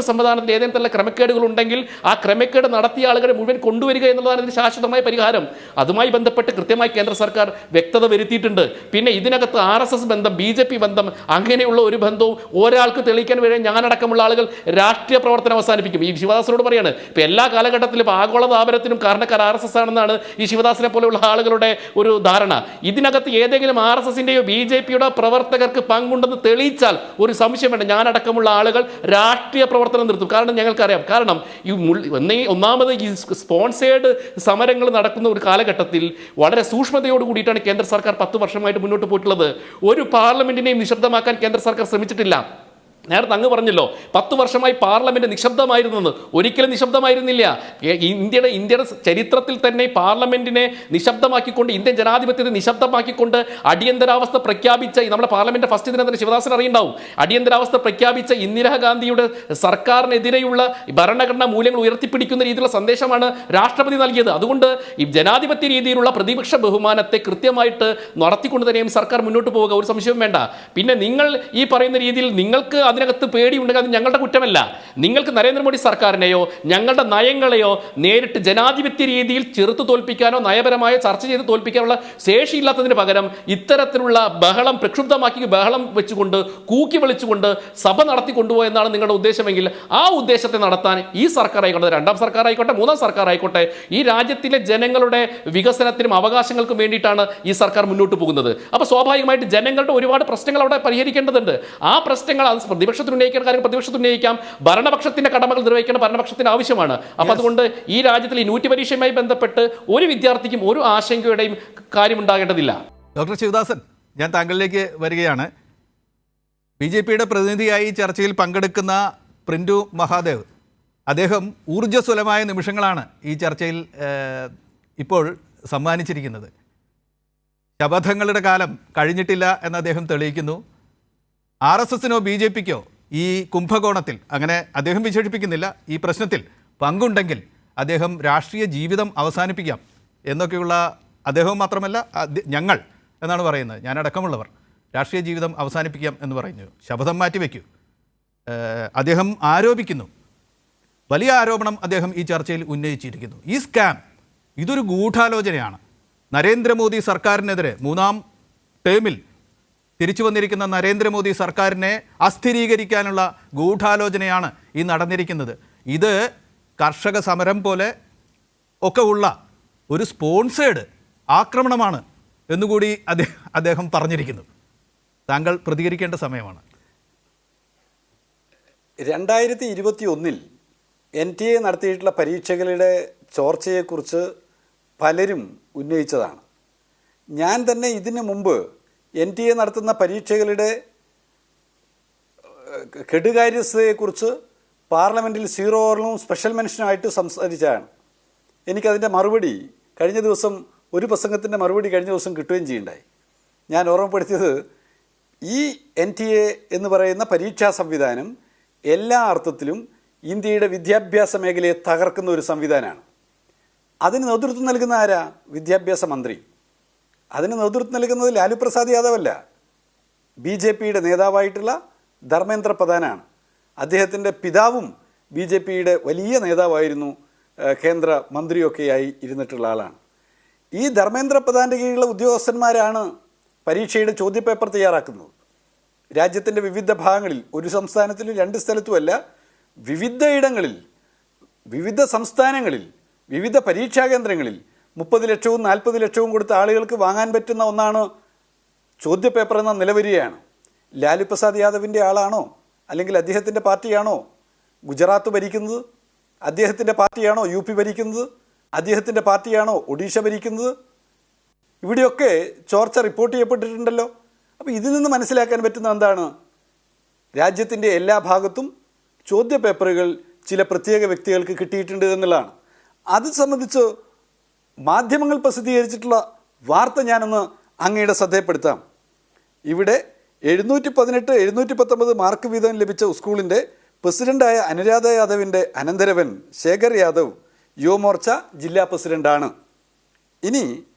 സംവിധാനത്തിൽ ഏതെങ്കിലും തരത്തിലുള്ള ക്രമക്കേടുകൾ ഉണ്ടെങ്കിൽ ആ ക്രമക്കേട് നടത്തിയ ആളുകളെ മുഴുവൻ കൊണ്ടുവരിക എന്നുള്ളതാണ് ഇതിന് ശാശ്വതമായ പരിഹാരം. അതുമായി ബന്ധപ്പെട്ട് കൃത്യമായി കേന്ദ്ര സർക്കാർ വ്യക്തത വരുത്തിയിട്ടുണ്ട്. പിന്നെ ഇതിനകത്ത് RSS ബന്ധം, BJP ബന്ധം, അങ്ങനെയുള്ള ഒരു ബന്ധവും ഒരാൾക്ക് തെളിയിക്കാൻ വരെ ഞാനടക്കമുള്ള ആളുകൾ രാഷ്ട്രീയ പ്രവർത്തനം അവസാനിപ്പിക്കും. ഈ ശിവദാസനോട് പറയാണ്, ഇപ്പം എല്ലാ കാലഘട്ടത്തിലും ആഗോള താപനത്തിനും കാരണക്കാർ RSS ആണെന്നാണ് ഈ ശിവദാസനെ പോലെയുള്ള ആളുകളുടെ ഒരു ധാരണ. ഇതിനകത്ത് ഏതെങ്കിലും RSSന്റെയോ BJPയുടെ പ്രവർത്തകർക്ക് പങ്കുണ്ടെന്ന് തെളിയിച്ചാൽ ഒരു സംശയം വേണ്ട, ഞാനടക്കമുള്ള ആളുകൾ രാഷ്ട്രീയ പ്രവർത്തനം നിർത്തും. കാരണം ഞങ്ങൾക്കറിയാം, കാരണം ഒന്നാമത് ഈ സ്പോൺസേഡ് സമരങ്ങൾ നടക്കുന്ന ഒരു കാലഘട്ടത്തിൽ വളരെ സൂക്ഷ്മതയോട് കൂടിയിട്ടാണ് കേന്ദ്ര സർക്കാർ 10 വർഷമായിട്ട് മുന്നോട്ട് പോയിട്ടുള്ളത്. ഒരു പാർലമെന്റിനെയും നിശബ്ദമാക്കാൻ കേന്ദ്ര സർക്കാർ ശ്രമിച്ചിട്ടില്ല. നേരത്തെ അങ്ങ് പറഞ്ഞല്ലോ 10 വർഷമായി പാർലമെന്റ് നിശബ്ദമായിരുന്നെന്ന്. ഒരിക്കലും നിശബ്ദമായിരുന്നില്ല. ഇന്ത്യയുടെ ചരിത്രത്തിൽ തന്നെ പാർലമെന്റിനെ നിശബ്ദമാക്കിക്കൊണ്ട്, ഇന്ത്യൻ ജനാധിപത്യത്തെ നിശബ്ദമാക്കിക്കൊണ്ട് അടിയന്തരാവസ്ഥ പ്രഖ്യാപിച്ച നമ്മുടെ പാർലമെന്റ് ഫസ്റ്റ് ദിനം തന്നെ ശിവദാസൻ അറിയുണ്ടാവും. അടിയന്തരാവസ്ഥ പ്രഖ്യാപിച്ച ഇന്ദിരാഗാന്ധിയുടെ സർക്കാരിനെതിരെയുള്ള ഭരണഘടനാ മൂല്യങ്ങൾ ഉയർത്തിപ്പിടിക്കുന്ന രീതിയിലുള്ള സന്ദേശമാണ് രാഷ്ട്രപതി നൽകിയത്. അതുകൊണ്ട് ഈ ജനാധിപത്യ രീതിയിലുള്ള പ്രതിപക്ഷ ബഹുമാനത്തെ കൃത്യമായിട്ട് നടത്തിക്കൊണ്ട് തന്നെയും സർക്കാർ മുന്നോട്ട് പോവുക, ഒരു സംശയവും വേണ്ട. പിന്നെ നിങ്ങൾ ഈ പറയുന്ന രീതിയിൽ നിങ്ങൾക്ക് അതിനകത്ത് പേടിയുണ്ടെങ്കിൽ അത് ഞങ്ങളുടെ കുറ്റമല്ല. നിങ്ങൾക്ക് നരേന്ദ്രമോദി സർക്കാരിനെയോ ഞങ്ങളുടെ നയങ്ങളെയോ നേരിട്ട് ജനാധിപത്യ രീതിയിൽ ചെറുത്തു തോൽപ്പിക്കാനോ നയപരമായ ചർച്ച ചെയ്ത് തോൽപ്പിക്കാനുള്ള ശേഷിയില്ലാത്തതിന് പകരം ഇത്തരത്തിലുള്ള ബഹളം പ്രക്ഷുബ്ധമാക്കി ബഹളം വെച്ചുകൊണ്ട് കൂക്കി വിളിച്ചുകൊണ്ട് സഭ നടത്തി കൊണ്ടുപോയെന്നാണ് നിങ്ങളുടെ ഉദ്ദേശമെങ്കിൽ ആ ഉദ്ദേശത്തെ നടത്താൻ ഈ സർക്കാർ ആയിക്കോട്ടെ, രണ്ടാം സർക്കാർ ആയിക്കോട്ടെ, മൂന്നാം സർക്കാർ ആയിക്കോട്ടെ, ഈ രാജ്യത്തിലെ ജനങ്ങളുടെ വികസനത്തിനും അവകാശങ്ങൾക്കും വേണ്ടിയിട്ടാണ് ഈ സർക്കാർ മുന്നോട്ട് പോകുന്നത്. അപ്പോൾ സ്വാഭാവികമായിട്ട് ജനങ്ങളുടെ ഒരുപാട് പ്രശ്നങ്ങൾ അവിടെ പരിഹരിക്കേണ്ടതുണ്ട്. ആ പ്രശ്നങ്ങൾ അത് പ്രതിപക്ഷത്തിന് ഉന്നയിക്കേണ്ട കാര്യം പ്രതിപക്ഷത്തിന് ഉന്നയിക്കാം, ഭരണപക്ഷത്തിന്റെ കടമകൾ നിർവഹിക്കേണ്ട ഭരണപക്ഷത്തിന് ആവശ്യമാണ്. അപ്പോൾ അതുകൊണ്ട് ഈ രാജ്യത്തിൽ ഈ നൂറ്റി പരീക്ഷയുമായി ബന്ധപ്പെട്ട് ഒരു വിദ്യാർത്ഥിക്കും ഒരു ആശങ്കയുടെയും കാര്യമുണ്ടാകേണ്ടതില്ല. ഡോക്ടർ ശിവദാസൻ, ഞാൻ താങ്കളിലേക്ക് വരികയാണ്. BJPയുടെ പ്രതിനിധിയായി ചർച്ചയിൽ പങ്കെടുക്കുന്ന പ്രിൻറ്റു മഹാദേവ്, അദ്ദേഹം ഊർജ്ജസ്വലമായ നിമിഷങ്ങളാണ് ഈ ചർച്ചയിൽ ഇപ്പോൾ സമ്മാനിച്ചിരിക്കുന്നത്. ശപഥങ്ങളുടെ കാലം കഴിഞ്ഞിട്ടില്ല എന്ന് അദ്ദേഹം തെളിയിക്കുന്നു. RSSനോ BJPക്കോ ഈ കുംഭകോണത്തിൽ, അങ്ങനെ അദ്ദേഹം വിശേഷിപ്പിക്കുന്നില്ല, ഈ പ്രശ്നത്തിൽ പങ്കുണ്ടെങ്കിൽ അദ്ദേഹം രാഷ്ട്രീയ ജീവിതം അവസാനിപ്പിക്കാം എന്നൊക്കെയുള്ള, അദ്ദേഹം മാത്രമല്ല ഞങ്ങൾ എന്നാണ് പറയുന്നത്, ഞാനടക്കമുള്ളവർ രാഷ്ട്രീയ ജീവിതം അവസാനിപ്പിക്കാം എന്ന് പറയുന്നു. ശപഥം മാറ്റിവെക്കൂ. അദ്ദേഹം ആരോപിക്കുന്നു, വലിയ ആരോപണം അദ്ദേഹം ഈ ചർച്ചയിൽ ഉന്നയിച്ചിരിക്കുന്നു. ഈ സ്കാം ഇതൊരു ഗൂഢാലോചനയാണ്. നരേന്ദ്രമോദി സർക്കാരിനെതിരെ മൂന്നാം ടേമിൽ തിരിച്ചു വന്നിരിക്കുന്ന നരേന്ദ്രമോദി സർക്കാരിനെ അസ്ഥിരീകരിക്കാനുള്ള ഗൂഢാലോചനയാണ് ഈ നടന്നിരിക്കുന്നത്. ഇത് കർഷക സമരം പോലെ ഒക്കെ ഉള്ള ഒരു സ്പോൺസേഡ് ആക്രമണമാണ് എന്നുകൂടി അദ്ദേഹം പറഞ്ഞിരിക്കുന്നു. താങ്കൾ പ്രതികരിക്കേണ്ട സമയമാണ്. 2021 NTA നടത്തിയിട്ടുള്ള പരീക്ഷകളുടെ ചോർച്ചയെക്കുറിച്ച് പലരും ഉന്നയിച്ചതാണ്. ഞാൻ തന്നെ ഇതിനു മുമ്പ് NTA നടത്തുന്ന പരീക്ഷകളുടെ കെടുകാര്യസ്ഥതയെക്കുറിച്ച് പാർലമെൻറ്റിൽ 0 ഓവറിലും സ്പെഷ്യൽ മെൻഷനുമായിട്ട് സംസാരിച്ചതാണ്. എനിക്കതിൻ്റെ മറുപടി കഴിഞ്ഞ ദിവസം, ഒരു പ്രസംഗത്തിൻ്റെ മറുപടി കഴിഞ്ഞ ദിവസം കിട്ടുകയും ചെയ്യുണ്ടായി. ഞാൻ ഓർമ്മപ്പെടുത്തിയത്, ഈ NTA എന്ന് പറയുന്ന പരീക്ഷാ സംവിധാനം എല്ലാ അർത്ഥത്തിലും ഇന്ത്യയുടെ വിദ്യാഭ്യാസ മേഖലയെ തകർക്കുന്ന ഒരു സംവിധാനമാണ്. അതിന് നേതൃത്വം നൽകുന്ന ആരാ? വിദ്യാഭ്യാസ മന്ത്രി. അതിന് നേതൃത്വം നൽകുന്നത് ലാലു പ്രസാദ് യാദവ് അല്ല, BJPയുടെ നേതാവായിട്ടുള്ള ധർമ്മേന്ദ്ര പ്രധാനാണ്. അദ്ദേഹത്തിൻ്റെ പിതാവും BJPയുടെ വലിയ നേതാവായിരുന്നു, കേന്ദ്ര മന്ത്രിയൊക്കെയായി ഇരുന്നിട്ടുള്ള ആളാണ്. ഈ ധർമ്മേന്ദ്ര പ്രധാൻ്റെ കീഴിലുള്ള ഉദ്യോഗസ്ഥന്മാരാണ് പരീക്ഷയുടെ ചോദ്യപേപ്പർ തയ്യാറാക്കുന്നത്. രാജ്യത്തിൻ്റെ വിവിധ ഭാഗങ്ങളിൽ, ഒരു സംസ്ഥാനത്തിലും 2 സ്ഥലത്തുമല്ല, വിവിധ ഇടങ്ങളിൽ, വിവിധ സംസ്ഥാനങ്ങളിൽ, വിവിധ പരീക്ഷാ കേന്ദ്രങ്ങളിൽ 30 ലക്ഷവും 40 ലക്ഷവും കൊടുത്ത ആളുകൾക്ക് വാങ്ങാൻ പറ്റുന്ന ഒന്നാണ് ചോദ്യപേപ്പർ എന്ന നിലവരികയാണ്. ലാലു പ്രസാദ് യാദവിൻ്റെ ആളാണോ, അല്ലെങ്കിൽ അദ്ദേഹത്തിൻ്റെ പാർട്ടിയാണോ ഗുജറാത്ത് ഭരിക്കുന്നത്? അദ്ദേഹത്തിൻ്റെ പാർട്ടിയാണോ UP ഭരിക്കുന്നത്? അദ്ദേഹത്തിൻ്റെ പാർട്ടിയാണോ ഒഡീഷ ഭരിക്കുന്നത്? ഇവിടെയൊക്കെ ചോർച്ച റിപ്പോർട്ട് ചെയ്യപ്പെട്ടിട്ടുണ്ടല്ലോ. അപ്പോൾ ഇതിൽ നിന്ന് മനസ്സിലാക്കാൻ പറ്റുന്ന എന്താണ്? രാജ്യത്തിൻ്റെ എല്ലാ ഭാഗത്തും ചോദ്യപേപ്പറുകൾ ചില പ്രത്യേക വ്യക്തികൾക്ക് കിട്ടിയിട്ടുണ്ട് എന്നുള്ളതാണ്. അത് സംബന്ധിച്ച് മാധ്യമങ്ങൾ പ്രസിദ്ധീകരിച്ചിട്ടുള്ള വാർത്ത ഞാനൊന്ന് അങ്ങയുടെ ശ്രദ്ധയപ്പെടുത്താം. ഇവിടെ 718, 719 മാർക്ക് വീതം ലഭിച്ച സ്കൂളിൻ്റെ പ്രസിഡൻ്റായ അനുരാധ യാദവിൻ്റെ അനന്തരവൻ ശേഖർ യാദവ് യുവമോർച്ച ജില്ലാ പ്രസിഡൻ്റാണ്. ഇനി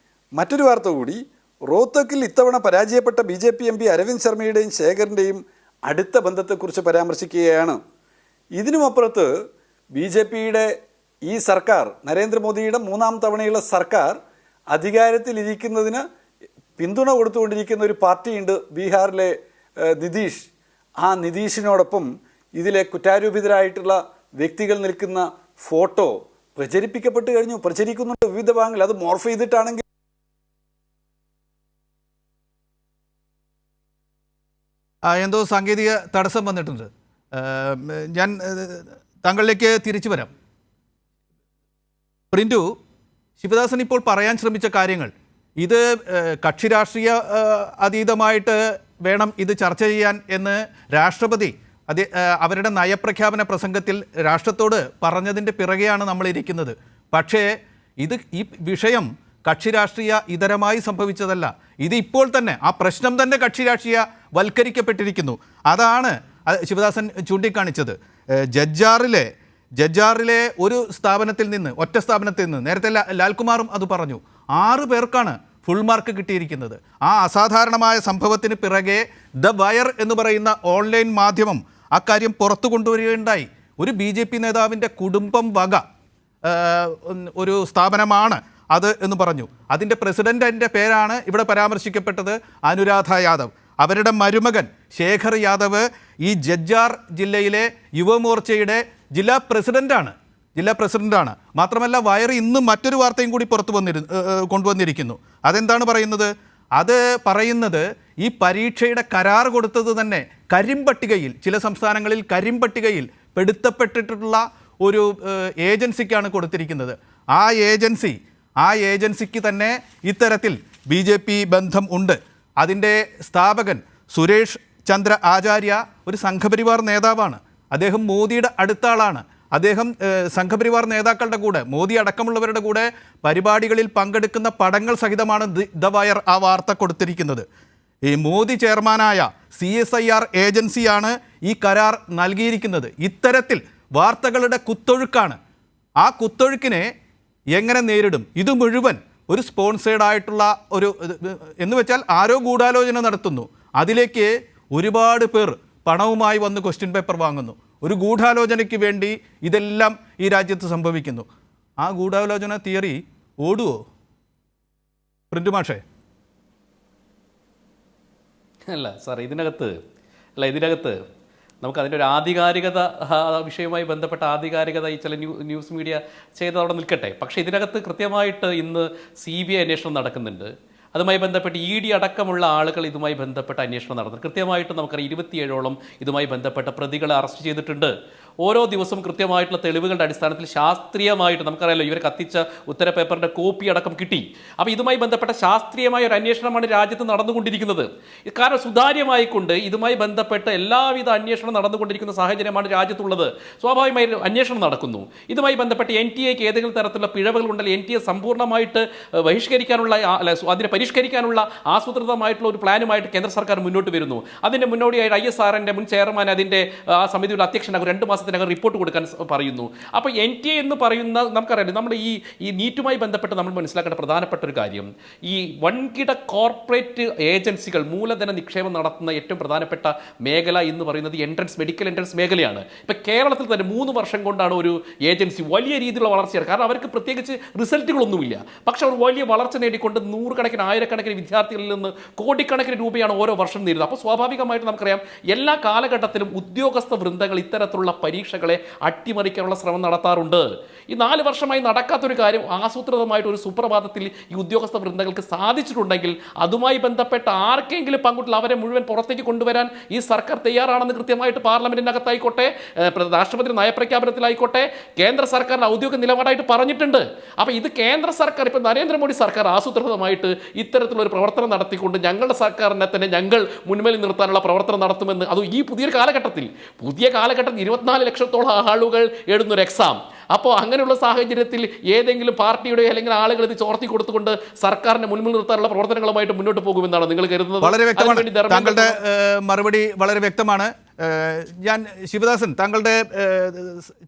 മറ്റൊരു വാർത്ത കൂടി. റോത്തക്കിൽ ഇത്തവണ പരാജയപ്പെട്ട BJP MP അരവിന്ദ് ശർമ്മയുടെയും ശേഖറിൻ്റെയും അടുത്ത ബന്ധത്തെക്കുറിച്ച് പരാമർശിക്കുകയാണ്. ഇതിനുമപ്പുറത്ത് BJPയുടെ ഈ സർക്കാർ, നരേന്ദ്രമോദിയുടെ 3ാം തവണയുള്ള സർക്കാർ അധികാരത്തിലിരിക്കുന്നതിന് പിന്തുണ കൊടുത്തുകൊണ്ടിരിക്കുന്ന ഒരു പാർട്ടിയുണ്ട്, ബീഹാറിലെ നിതീഷ്. ആ നിതീഷിനോടൊപ്പം ഇതിലെ കുറ്റാരോപിതരായിട്ടുള്ള വ്യക്തികൾ നിൽക്കുന്ന ഫോട്ടോ പ്രചരിപ്പിക്കപ്പെട്ട് കഴിഞ്ഞു, പ്രചരിക്കുന്നുണ്ട് വിവിധ ഭാഗങ്ങളിൽ. അത് മോർഫ് ചെയ്തിട്ടാണെങ്കിൽ എന്തോ സാങ്കേതിക തടസ്സം വന്നിട്ടുണ്ട്. ഞാൻ താങ്കളിലേക്ക് തിരിച്ചു വരാം. പ്രിൻറ്റു, ശിവദാസൻ ഇപ്പോൾ പറയാൻ ശ്രമിച്ച കാര്യങ്ങൾ, ഇത് കക്ഷി രാഷ്ട്രീയ അതീതമായിട്ട് വേണം ഇത് ചർച്ച ചെയ്യാൻ എന്ന് രാഷ്ട്രപതി അവരുടെ നയപ്രഖ്യാപന പ്രസംഗത്തിൽ രാഷ്ട്രത്തോട് പറഞ്ഞതിൻ്റെ പിറകെയാണ് നമ്മളിരിക്കുന്നത്. പക്ഷേ ഈ വിഷയം കക്ഷി രാഷ്ട്രീയ ഇതരമായി സംഭവിച്ചതല്ല. ഇത് ഇപ്പോൾ തന്നെ ആ പ്രശ്നം തന്നെ കക്ഷി രാഷ്ട്രീയ വൽക്കരിക്കപ്പെട്ടിരിക്കുന്നു. അതാണ് ശിവദാസൻ ചൂണ്ടിക്കാണിച്ചത്. ജഡ്ജാറിലെ ഒരു സ്ഥാപനത്തിൽ നിന്ന്, ഒറ്റ സ്ഥാപനത്തിൽ നിന്ന്, നേരത്തെ ലാൽകുമാറും അത് പറഞ്ഞു, 6 പേർക്കാണ് ഫുൾ മാർക്ക് കിട്ടിയിരിക്കുന്നത്. ആ അസാധാരണമായ സംഭവത്തിന് പിറകെ ദ വയർ എന്ന് പറയുന്ന ഓൺലൈൻ മാധ്യമം അക്കാര്യം പുറത്തു കൊണ്ടുവരികയുണ്ടായി. ഒരു BJP നേതാവിൻ്റെ കുടുംബം വക ഒരു സ്ഥാപനമാണ് അത് എന്ന് പറഞ്ഞു. അതിൻ്റെ പ്രസിഡൻ്റിൻ്റെ പേരാണ് ഇവിടെ പരാമർശിക്കപ്പെട്ടത്, അനുരാധ യാദവ്. അവരുടെ മരുമകൻ ശേഖർ യാദവ് ഈ ജജ്ജാർ ജില്ലയിലെ യുവമോർച്ചയുടെ ജില്ലാ പ്രസിഡൻ്റാണ്. മാത്രമല്ല വയർ ഇന്ന് മറ്റൊരു വാർത്തയും കൂടി കൊണ്ടുവന്നിരിക്കുന്നു. അതെന്താണ് പറയുന്നത്? അത് പറയുന്നത് ഈ പരീക്ഷയുടെ കരാർ കൊടുത്തത് തന്നെ കരിമ്പട്ടികയിൽ, ചില സംസ്ഥാനങ്ങളിൽ കരിമ്പട്ടികയിൽ പെടുത്തപ്പെട്ടിട്ടുള്ള ഒരു ഏജൻസിക്കാണ് കൊടുത്തിരിക്കുന്നത്. ആ ഏജൻസിക്ക് തന്നെ ഇത്തരത്തിൽ BJP ബന്ധം ഉണ്ട്. അതിൻ്റെ സ്ഥാപകൻ സുരേഷ് ചന്ദ്ര ആചാര്യ ഒരു സംഘപരിവാർ നേതാവാണ്. അദ്ദേഹം മോദിയുടെ അടുത്ത ആളാണ്. അദ്ദേഹം സംഘപരിവാർ നേതാക്കളുടെ കൂടെ, മോദി അടക്കമുള്ളവരുടെ കൂടെ പരിപാടികളിൽ പങ്കെടുക്കുന്ന പടങ്ങൾ സഹിതമാണ് ദ വയർ ആ വാർത്ത കൊടുത്തിരിക്കുന്നത്. ഈ മോദി ചെയർമാനായ CSIR ഏജൻസിയാണ് ഈ കരാർ നൽകിയിരിക്കുന്നത്. ഇത്തരത്തിൽ വാർത്തകളുടെ കുത്തൊഴുക്കാണ്. ആ കുത്തൊഴുക്കിനെ എങ്ങനെ നേരിടും? ഇത് മുഴുവൻ ഒരു സ്പോൺസേഡ് ആയിട്ടുള്ള ഒരു എന്ന് വെച്ചാൽ ആരോ ഗൂഢാലോചന നടത്തുന്നു, അതിലേക്ക് ഒരുപാട് പേർ പണവുമായി വന്ന് ക്വസ്റ്റ്യൻ പേപ്പർ വാങ്ങുന്നു. ഒരു ഗൂഢാലോചനയ്ക്ക് വേണ്ടി ഇതെല്ലാം ഈ രാജ്യത്ത് സംഭവിക്കുന്നു. ആ ഗൂഢാലോചന തിയറി ഓടുവോ പ്രിന്റ് മാഷേ? അല്ല സാർ, ഇതിനകത്ത് നമുക്ക് അതിൻ്റെ ഒരു ആധികാരികത, വിഷയവുമായി ബന്ധപ്പെട്ട ആധികാരികത ഈ ചില ന്യൂസ് മീഡിയ ചെയ്ത് അവിടെ നിൽക്കട്ടെ. പക്ഷേ ഇതിനകത്ത് കൃത്യമായിട്ട് ഇന്ന് CBI അന്വേഷണം നടക്കുന്നുണ്ട്. അതുമായി ബന്ധപ്പെട്ട് ED അടക്കമുള്ള ആളുകൾ ഇതുമായി ബന്ധപ്പെട്ട അന്വേഷണം നടത്തുന്നത്. കൃത്യമായിട്ട് നമുക്കറിയാം 27ഓളം ഇതുമായി ബന്ധപ്പെട്ട പ്രതികളെ അറസ്റ്റ് ചെയ്തിട്ടുണ്ട്. ഓരോ ദിവസവും കൃത്യമായിട്ടുള്ള തെളിവുകളുടെ അടിസ്ഥാനത്തിൽ ശാസ്ത്രീയമായിട്ട് നമുക്കറിയാലോ, ഇവർ കത്തിച്ച ഉത്തര പേപ്പറിൻ്റെ കോപ്പി അടക്കം കിട്ടി. അപ്പോൾ ഇതുമായി ബന്ധപ്പെട്ട ശാസ്ത്രീയമായ ഒരു അന്വേഷണമാണ് രാജ്യത്ത് നടന്നുകൊണ്ടിരിക്കുന്നത്. കാരണം സുതാര്യമായിക്കൊണ്ട് ഇതുമായി ബന്ധപ്പെട്ട് എല്ലാവിധ അന്വേഷണം നടന്നുകൊണ്ടിരിക്കുന്ന സാഹചര്യമാണ് രാജ്യത്തുള്ളത്. സ്വാഭാവികമായി അന്വേഷണം നടക്കുന്നു. ഇതുമായി ബന്ധപ്പെട്ട് NTAക്ക് ഏതെങ്കിലും തരത്തിലുള്ള പിഴവുകൾ ഉണ്ടെങ്കിൽ NTA സമ്പൂർണ്ണമായിട്ട് ബഹിഷ്കരിക്കാനുള്ള, അതിനെ പരിഷ്കരിക്കാനുള്ള ആസൂത്രിതമായിട്ടുള്ള ഒരു പ്ലാനുമായിട്ട് കേന്ദ്ര സർക്കാർ മുന്നോട്ട് വരുന്നു. അതിൻ്റെ മുന്നോടിയായിട്ട് ISRൻ്റെ മുൻ ചെയർമാൻ അതിൻ്റെ ആ സമിതിയുടെ അധ്യക്ഷനാകും 2 മാസത്തിനകം റിപ്പോർട്ട് കൊടുക്കാൻ പറയുന്നു. അപ്പോൾ NTA എന്ന് പറയുന്ന നമുക്കറിയാം, നമ്മുടെ ഈ നീറ്റുമായി ബന്ധപ്പെട്ട് നമ്മൾ മനസ്സിലാക്കേണ്ട പ്രധാനപ്പെട്ട ഒരു കാര്യം, ഈ വൻകിട കോർപ്പറേറ്റ് ഏജൻസികൾ മൂലധന നിക്ഷേപം നടത്തുന്ന ഏറ്റവും പ്രധാനപ്പെട്ട മേഖല എന്ന് പറയുന്നത് മെഡിക്കൽ എൻട്രൻസ് മേഖലയാണ്. ഇപ്പം കേരളത്തിൽ തന്നെ 3 വർഷം കൊണ്ടാണ് ഒരു ഏജൻസി വലിയ രീതിയിലുള്ള വളർച്ചയാണ്. കാരണം അവർക്ക് പ്രത്യേകിച്ച് റിസൾട്ടുകളൊന്നുമില്ല, പക്ഷെ അവർ വലിയ വളർച്ച നേടിക്കൊണ്ട് നൂറുകണക്കിന് ആയിരക്കണക്കിന് വിദ്യാർത്ഥികളിൽ നിന്ന് കോടിക്കണക്കിന് രൂപയാണ് ഓരോ വർഷം നേരിടുന്നത്. അപ്പോൾ സ്വാഭാവികമായിട്ട് നമുക്കറിയാം എല്ലാ കാലഘട്ടത്തിലും ഉദ്യോഗസ്ഥ വൃന്ദങ്ങൾ ഇത്തരത്തിലുള്ള പരീക്ഷകളെ അട്ടിമറിക്കാനുള്ള ശ്രമം നടത്താറുണ്ട്. ഈ 4 വർഷമായി നടക്കാത്തൊരു കാര്യം ആസൂത്രിതമായിട്ട് ഒരു സുപ്രഭാതത്തിൽ ഈ ഉദ്യോഗസ്ഥ വൃന്ദങ്ങൾക്ക് സാധിച്ചിട്ടുണ്ടെങ്കിൽ അതുമായി ബന്ധപ്പെട്ട ആർക്കെങ്കിലും പങ്കുള്ള അവരെ മുഴുവൻ പുറത്തേക്ക് കൊണ്ടുവരാൻ ഈ സർക്കാർ തയ്യാറാണെന്ന് കൃത്യമായിട്ട് പാർലമെന്റിനകത്തായിക്കോട്ടെ, രാഷ്ട്രപതി നയപ്രഖ്യാപനത്തിലായിക്കോട്ടെ, കേന്ദ്ര സർക്കാരിൻ്റെ ഔദ്യോഗിക നിലപാടായിട്ട് പറഞ്ഞിട്ടുണ്ട്. അപ്പോൾ ഇത് കേന്ദ്ര സർക്കാർ, ഇപ്പോൾ നരേന്ദ്രമോദി സർക്കാർ ആസൂത്രിതമായിട്ട് ഇത്തരത്തിലൊരു പ്രവർത്തനം നടത്തിക്കൊണ്ട് ഞങ്ങളുടെ സർക്കാരിനെ തന്നെ ഞങ്ങൾ മുൻപിൽ നിർത്താനുള്ള പ്രവർത്തനം നടത്തുമെന്ന്, അത് ഈ പുതിയ കാലഘട്ടത്തിൽ 24 ലക്ഷത്തോളം ആളുകൾ എഴുതുന്നൊരു എക്സാം. അപ്പോൾ അങ്ങനെയുള്ള സാഹചര്യത്തിൽ ഏതെങ്കിലും പാർട്ടിയുടെ അല്ലെങ്കിൽ ആളുകൾ ഇത് ചോർത്തി കൊടുത്തുകൊണ്ട് സർക്കാരിനെ മുൻപിൽ നിർത്താനുള്ള പ്രവർത്തനങ്ങളുമായിട്ട് മുന്നോട്ട് പോകുമെന്നാണ് നിങ്ങൾ കരുതുന്നത്? വളരെ വ്യക്തമാണ് താങ്കളുടെ മറുപടി, വളരെ വ്യക്തമാണ്. ഞാൻ ശിവദാസൻ, താങ്കളുടെ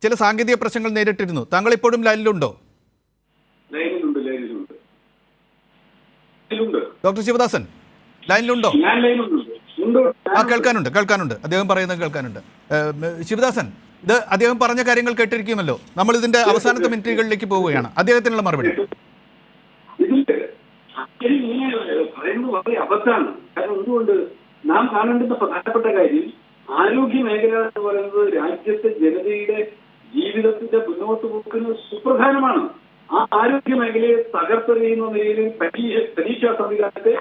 ചില സാങ്കേതിക പ്രശ്നങ്ങൾ നേരിട്ടിരുന്നു. താങ്കൾ ഇപ്പോഴും ലൈനിലുണ്ടോ? ഡോക്ടർ ശിവദാസൻ ലൈനിലുണ്ടോ? ആ, കേൾക്കാനുണ്ട്. അദ്ദേഹം പറയുന്നത് കേൾക്കാനുണ്ട്. ശിവദാസൻ, ഇത് അദ്ദേഹം പറഞ്ഞ കാര്യങ്ങൾ കേട്ടിരിക്കുമല്ലോ. നമ്മൾ ഇതിന്റെ അവസാനത്തെ മിനിറ്റുകളിലേക്ക് പോവുകയാണ്. അദ്ദേഹത്തിനുള്ള മറുപടി. വളരെ അബദ്ധമാണ്. കാരണം എന്തുകൊണ്ട് നാം കാണേണ്ടുന്ന പ്രധാനപ്പെട്ട കാര്യം, ആരോഗ്യ മേഖല എന്ന് പറയുന്നത് രാജ്യത്തെ ജനതയുടെ ജീവിതത്തിന്റെ മുന്നോട്ട് പോക്കുന്ന സുപ്രധാനമാണ്. ആ ആരോഗ്യ മേഖലയെ തകർത്തെറിയുന്ന നിലയിൽ പരീക്ഷാ സംവിധാനത്തെ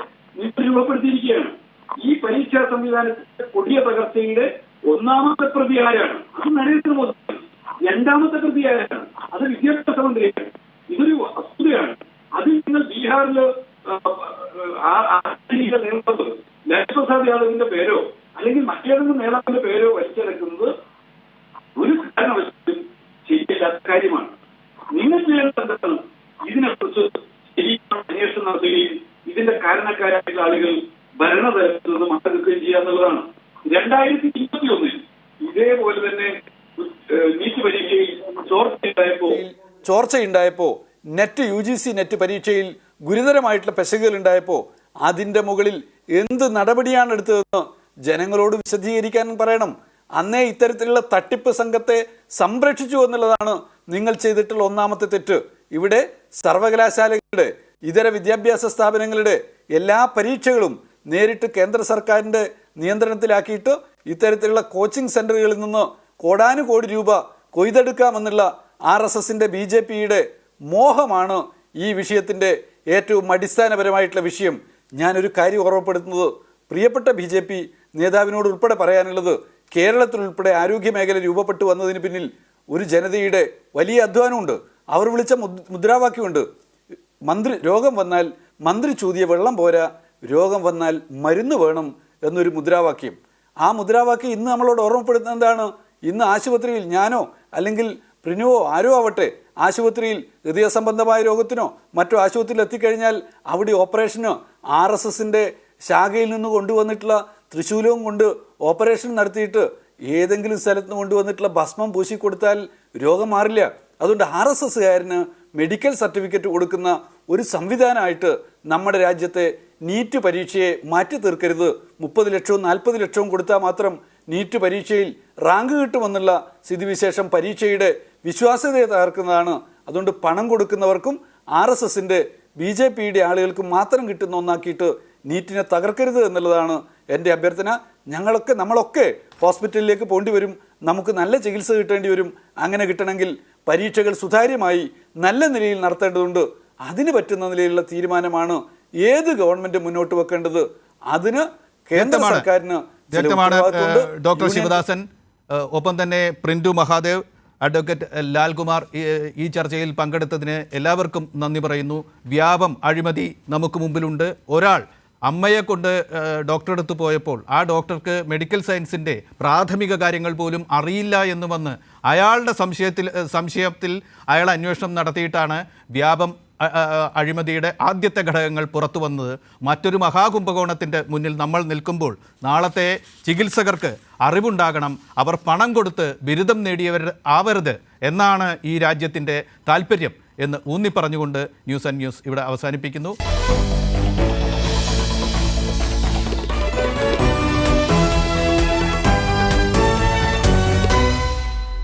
രൂപപ്പെടുത്തിയിരിക്കുകയാണ്. ഈ പരീക്ഷാ സംവിധാനത്തിന്റെ കൊടിയ തകർച്ചയുടെ ഒന്നാമത്തെ പ്രതി ആരാണ്? അത് നരേന്ദ്രമോദി. രണ്ടാമത്തെ പ്രതി ആരാണ്? അത് വിദ്യാഭ്യാസ മന്ത്രിയാണ്. ഇതൊരു വസ്തുതയാണ്. അതിൽ നിങ്ങൾ ബീഹാറില് നേതാവ് ലാലു പ്രസാദ് യാദവിന്റെ പേരോ അല്ലെങ്കിൽ മറ്റേതെങ്കിലും നേതാവിന്റെ പേരോ വലിച്ചെടുക്കുന്നത് ഒരു കാരണവശാലും ശരിയല്ലാത്ത കാര്യമാണ്. നിങ്ങൾ ചെയ്യേണ്ടത് ഇതിനെക്കുറിച്ച് ശരിക്കും അന്വേഷണം നടത്തുകയും ഇതിന്റെ കാരണക്കാരായിട്ടുള്ള ആളുകൾ ഭരണതലത്തിൽ നിന്ന് മാറ്റിവെക്കുകയും ചെയ്യാന്നുള്ളതാണ്. 2021 ഇതേപോലെ തന്നെ നീറ്റ് പരീക്ഷയിൽ ചോർച്ചയുണ്ടായപ്പോ നെറ്റ് UGC നെറ്റ് പരീക്ഷയിൽ ഗുരുതരമായിട്ടുള്ള പെശകുകൾ ഉണ്ടായപ്പോൾ അതിൻ്റെ മുകളിൽ എന്ത് നടപടിയാണ് എടുത്തതെന്ന് ജനങ്ങളോട് വിശദീകരിക്കാൻ പറയണം. അന്നേ ഇത്തരത്തിലുള്ള തട്ടിപ്പ് സംഘത്തെ സംരക്ഷിച്ചു എന്നുള്ളതാണ് നിങ്ങൾ ചെയ്തിട്ടുള്ള ഒന്നാമത്തെ തെറ്റ്. ഇവിടെ സർവകലാശാലകളുടെ ഇതര വിദ്യാഭ്യാസ സ്ഥാപനങ്ങളുടെ എല്ലാ പരീക്ഷകളും നേരിട്ട് കേന്ദ്ര സർക്കാരിൻ്റെ നിയന്ത്രണത്തിലാക്കിയിട്ട് ഇത്തരത്തിലുള്ള കോച്ചിങ് സെൻ്ററുകളിൽ നിന്ന് കോടാനുകോടി രൂപ കൊയ്തെടുക്കാമെന്നുള്ള RSSന്റെ BJPയുടെ മോഹമാണ് ഈ വിഷയത്തിൻ്റെ ഏറ്റവും അടിസ്ഥാനപരമായിട്ടുള്ള വിഷയം. ഞാനൊരു കാര്യം ഓർമ്മപ്പെടുത്തുന്നത്, പ്രിയപ്പെട്ട BJP നേതാവിനോട് ഉൾപ്പെടെ പറയാനുള്ളത്, കേരളത്തിലുൾപ്പെടെ ആരോഗ്യ മേഖല രൂപപ്പെട്ടു വന്നതിന് പിന്നിൽ ഒരു ജനതയുടെ വലിയ അധ്വാനമുണ്ട്. അവർ വിളിച്ച മുദ്രാവാക്യമുണ്ട്, രോഗം വന്നാൽ മന്ത്രി ചൂതിയ വെള്ളം പോരാ, രോഗം വന്നാൽ മരുന്ന് വേണം എന്നൊരു മുദ്രാവാക്യം. ആ മുദ്രാവാക്യം ഇന്ന് നമ്മളോട് ഓർമ്മപ്പെടുത്തുന്നത് എന്താണ്? ഇന്ന് ആശുപത്രിയിൽ ഞാനോ അല്ലെങ്കിൽ പ്രിനുവോ ആരോ ആവട്ടെ ആശുപത്രിയിൽ ഹൃദയ സംബന്ധമായ രോഗത്തിനോ മറ്റോ ആശുപത്രിയിൽ എത്തിക്കഴിഞ്ഞാൽ അവിടെ ഓപ്പറേഷന് RSSന്റെ ശാഖയിൽ നിന്ന് കൊണ്ടുവന്നിട്ടുള്ള തൃശൂലവും കൊണ്ട് ഓപ്പറേഷൻ നടത്തിയിട്ട് ഏതെങ്കിലും സ്ഥലത്ത് നിന്ന് കൊണ്ടുവന്നിട്ടുള്ള ഭസ്മം പൂശിക്കൊടുത്താൽ രോഗം മാറില്ല. അതുകൊണ്ട് RSSകാരന് മെഡിക്കൽ സർട്ടിഫിക്കറ്റ് കൊടുക്കുന്ന ഒരു സംവിധാനമായിട്ട് നമ്മുടെ രാജ്യത്തെ നീറ്റ് പരീക്ഷയെ മാറ്റി തീർക്കരുത്. 30 ലക്ഷവും 40 ലക്ഷവും കൊടുത്താൽ മാത്രം നീറ്റ് പരീക്ഷയിൽ റാങ്ക് കിട്ടുമെന്നുള്ള സ്ഥിതിവിശേഷം പരീക്ഷയുടെ വിശ്വാസ്യതയെ തകർക്കുന്നതാണ്. അതുകൊണ്ട് പണം കൊടുക്കുന്നവർക്കും RSSന്റെ BJPയുടെ ആളുകൾക്കും മാത്രം കിട്ടുന്ന ഒന്നാക്കിയിട്ട് നീറ്റിനെ തകർക്കരുത് എന്നുള്ളതാണ് എൻ്റെ അഭ്യർത്ഥന. നമ്മളൊക്കെ ഹോസ്പിറ്റലിലേക്ക് പോകേണ്ടി വരും, നമുക്ക് നല്ല ചികിത്സ കിട്ടേണ്ടി വരും. അങ്ങനെ കിട്ടണമെങ്കിൽ പരീക്ഷകൾ സുതാര്യമായി നല്ല നിലയിൽ നടത്തേണ്ടതുണ്ട്. അതിന് പറ്റുന്ന നിലയിലുള്ള തീരുമാനമാണ് ഏത് ഗവൺമെന്റ് മുന്നോട്ട് വെക്കേണ്ടത്. അതിന് കേന്ദ്ര സർക്കാരിന് ഡോക്ടർ ശിവദാസൻ, ഒപ്പം തന്നെ പ്രിന്റു മഹാദേവ്, അഡ്വക്കേറ്റ് ലാൽകുമാർ ഈ ചർച്ചയിൽ പങ്കെടുത്തതിന് എല്ലാവർക്കും നന്ദി പറയുന്നു. വ്യാപം അഴിമതി നമുക്ക് മുമ്പിലുണ്ട്. ഒരാൾ അമ്മയെ കൊണ്ട് ഡോക്ടറെ അടുത്ത് പോയപ്പോൾ ആ ഡോക്ടർക്ക് മെഡിക്കൽ സയൻസിൻ്റെ പ്രാഥമിക കാര്യങ്ങൾ പോലും അറിയില്ല എന്ന് വന്ന് അയാളുടെ സംശയത്തിൽ അയാൾ അന്വേഷണം നടത്തിയിട്ടാണ് വ്യാപം അഴിമതിയുടെ ആദ്യത്തെ ഘടകങ്ങൾ പുറത്തു വന്നത്. മറ്റൊരു മഹാകുംഭകോണത്തിൻ്റെ മുന്നിൽ നമ്മൾ നിൽക്കുമ്പോൾ നാളത്തെ ചികിത്സകർക്ക് അറിവുണ്ടാകണം, അവർ പണം കൊടുത്ത് ബിരുദം നേടിയവർ ആവരുത് എന്നാണ് ഈ രാജ്യത്തിൻ്റെ താല്പര്യം എന്ന് ഊന്നിപ്പറഞ്ഞുകൊണ്ട് ന്യൂസ് ആൻഡ് ന്യൂസ് ഇവിടെ അവസാനിപ്പിക്കുന്നു.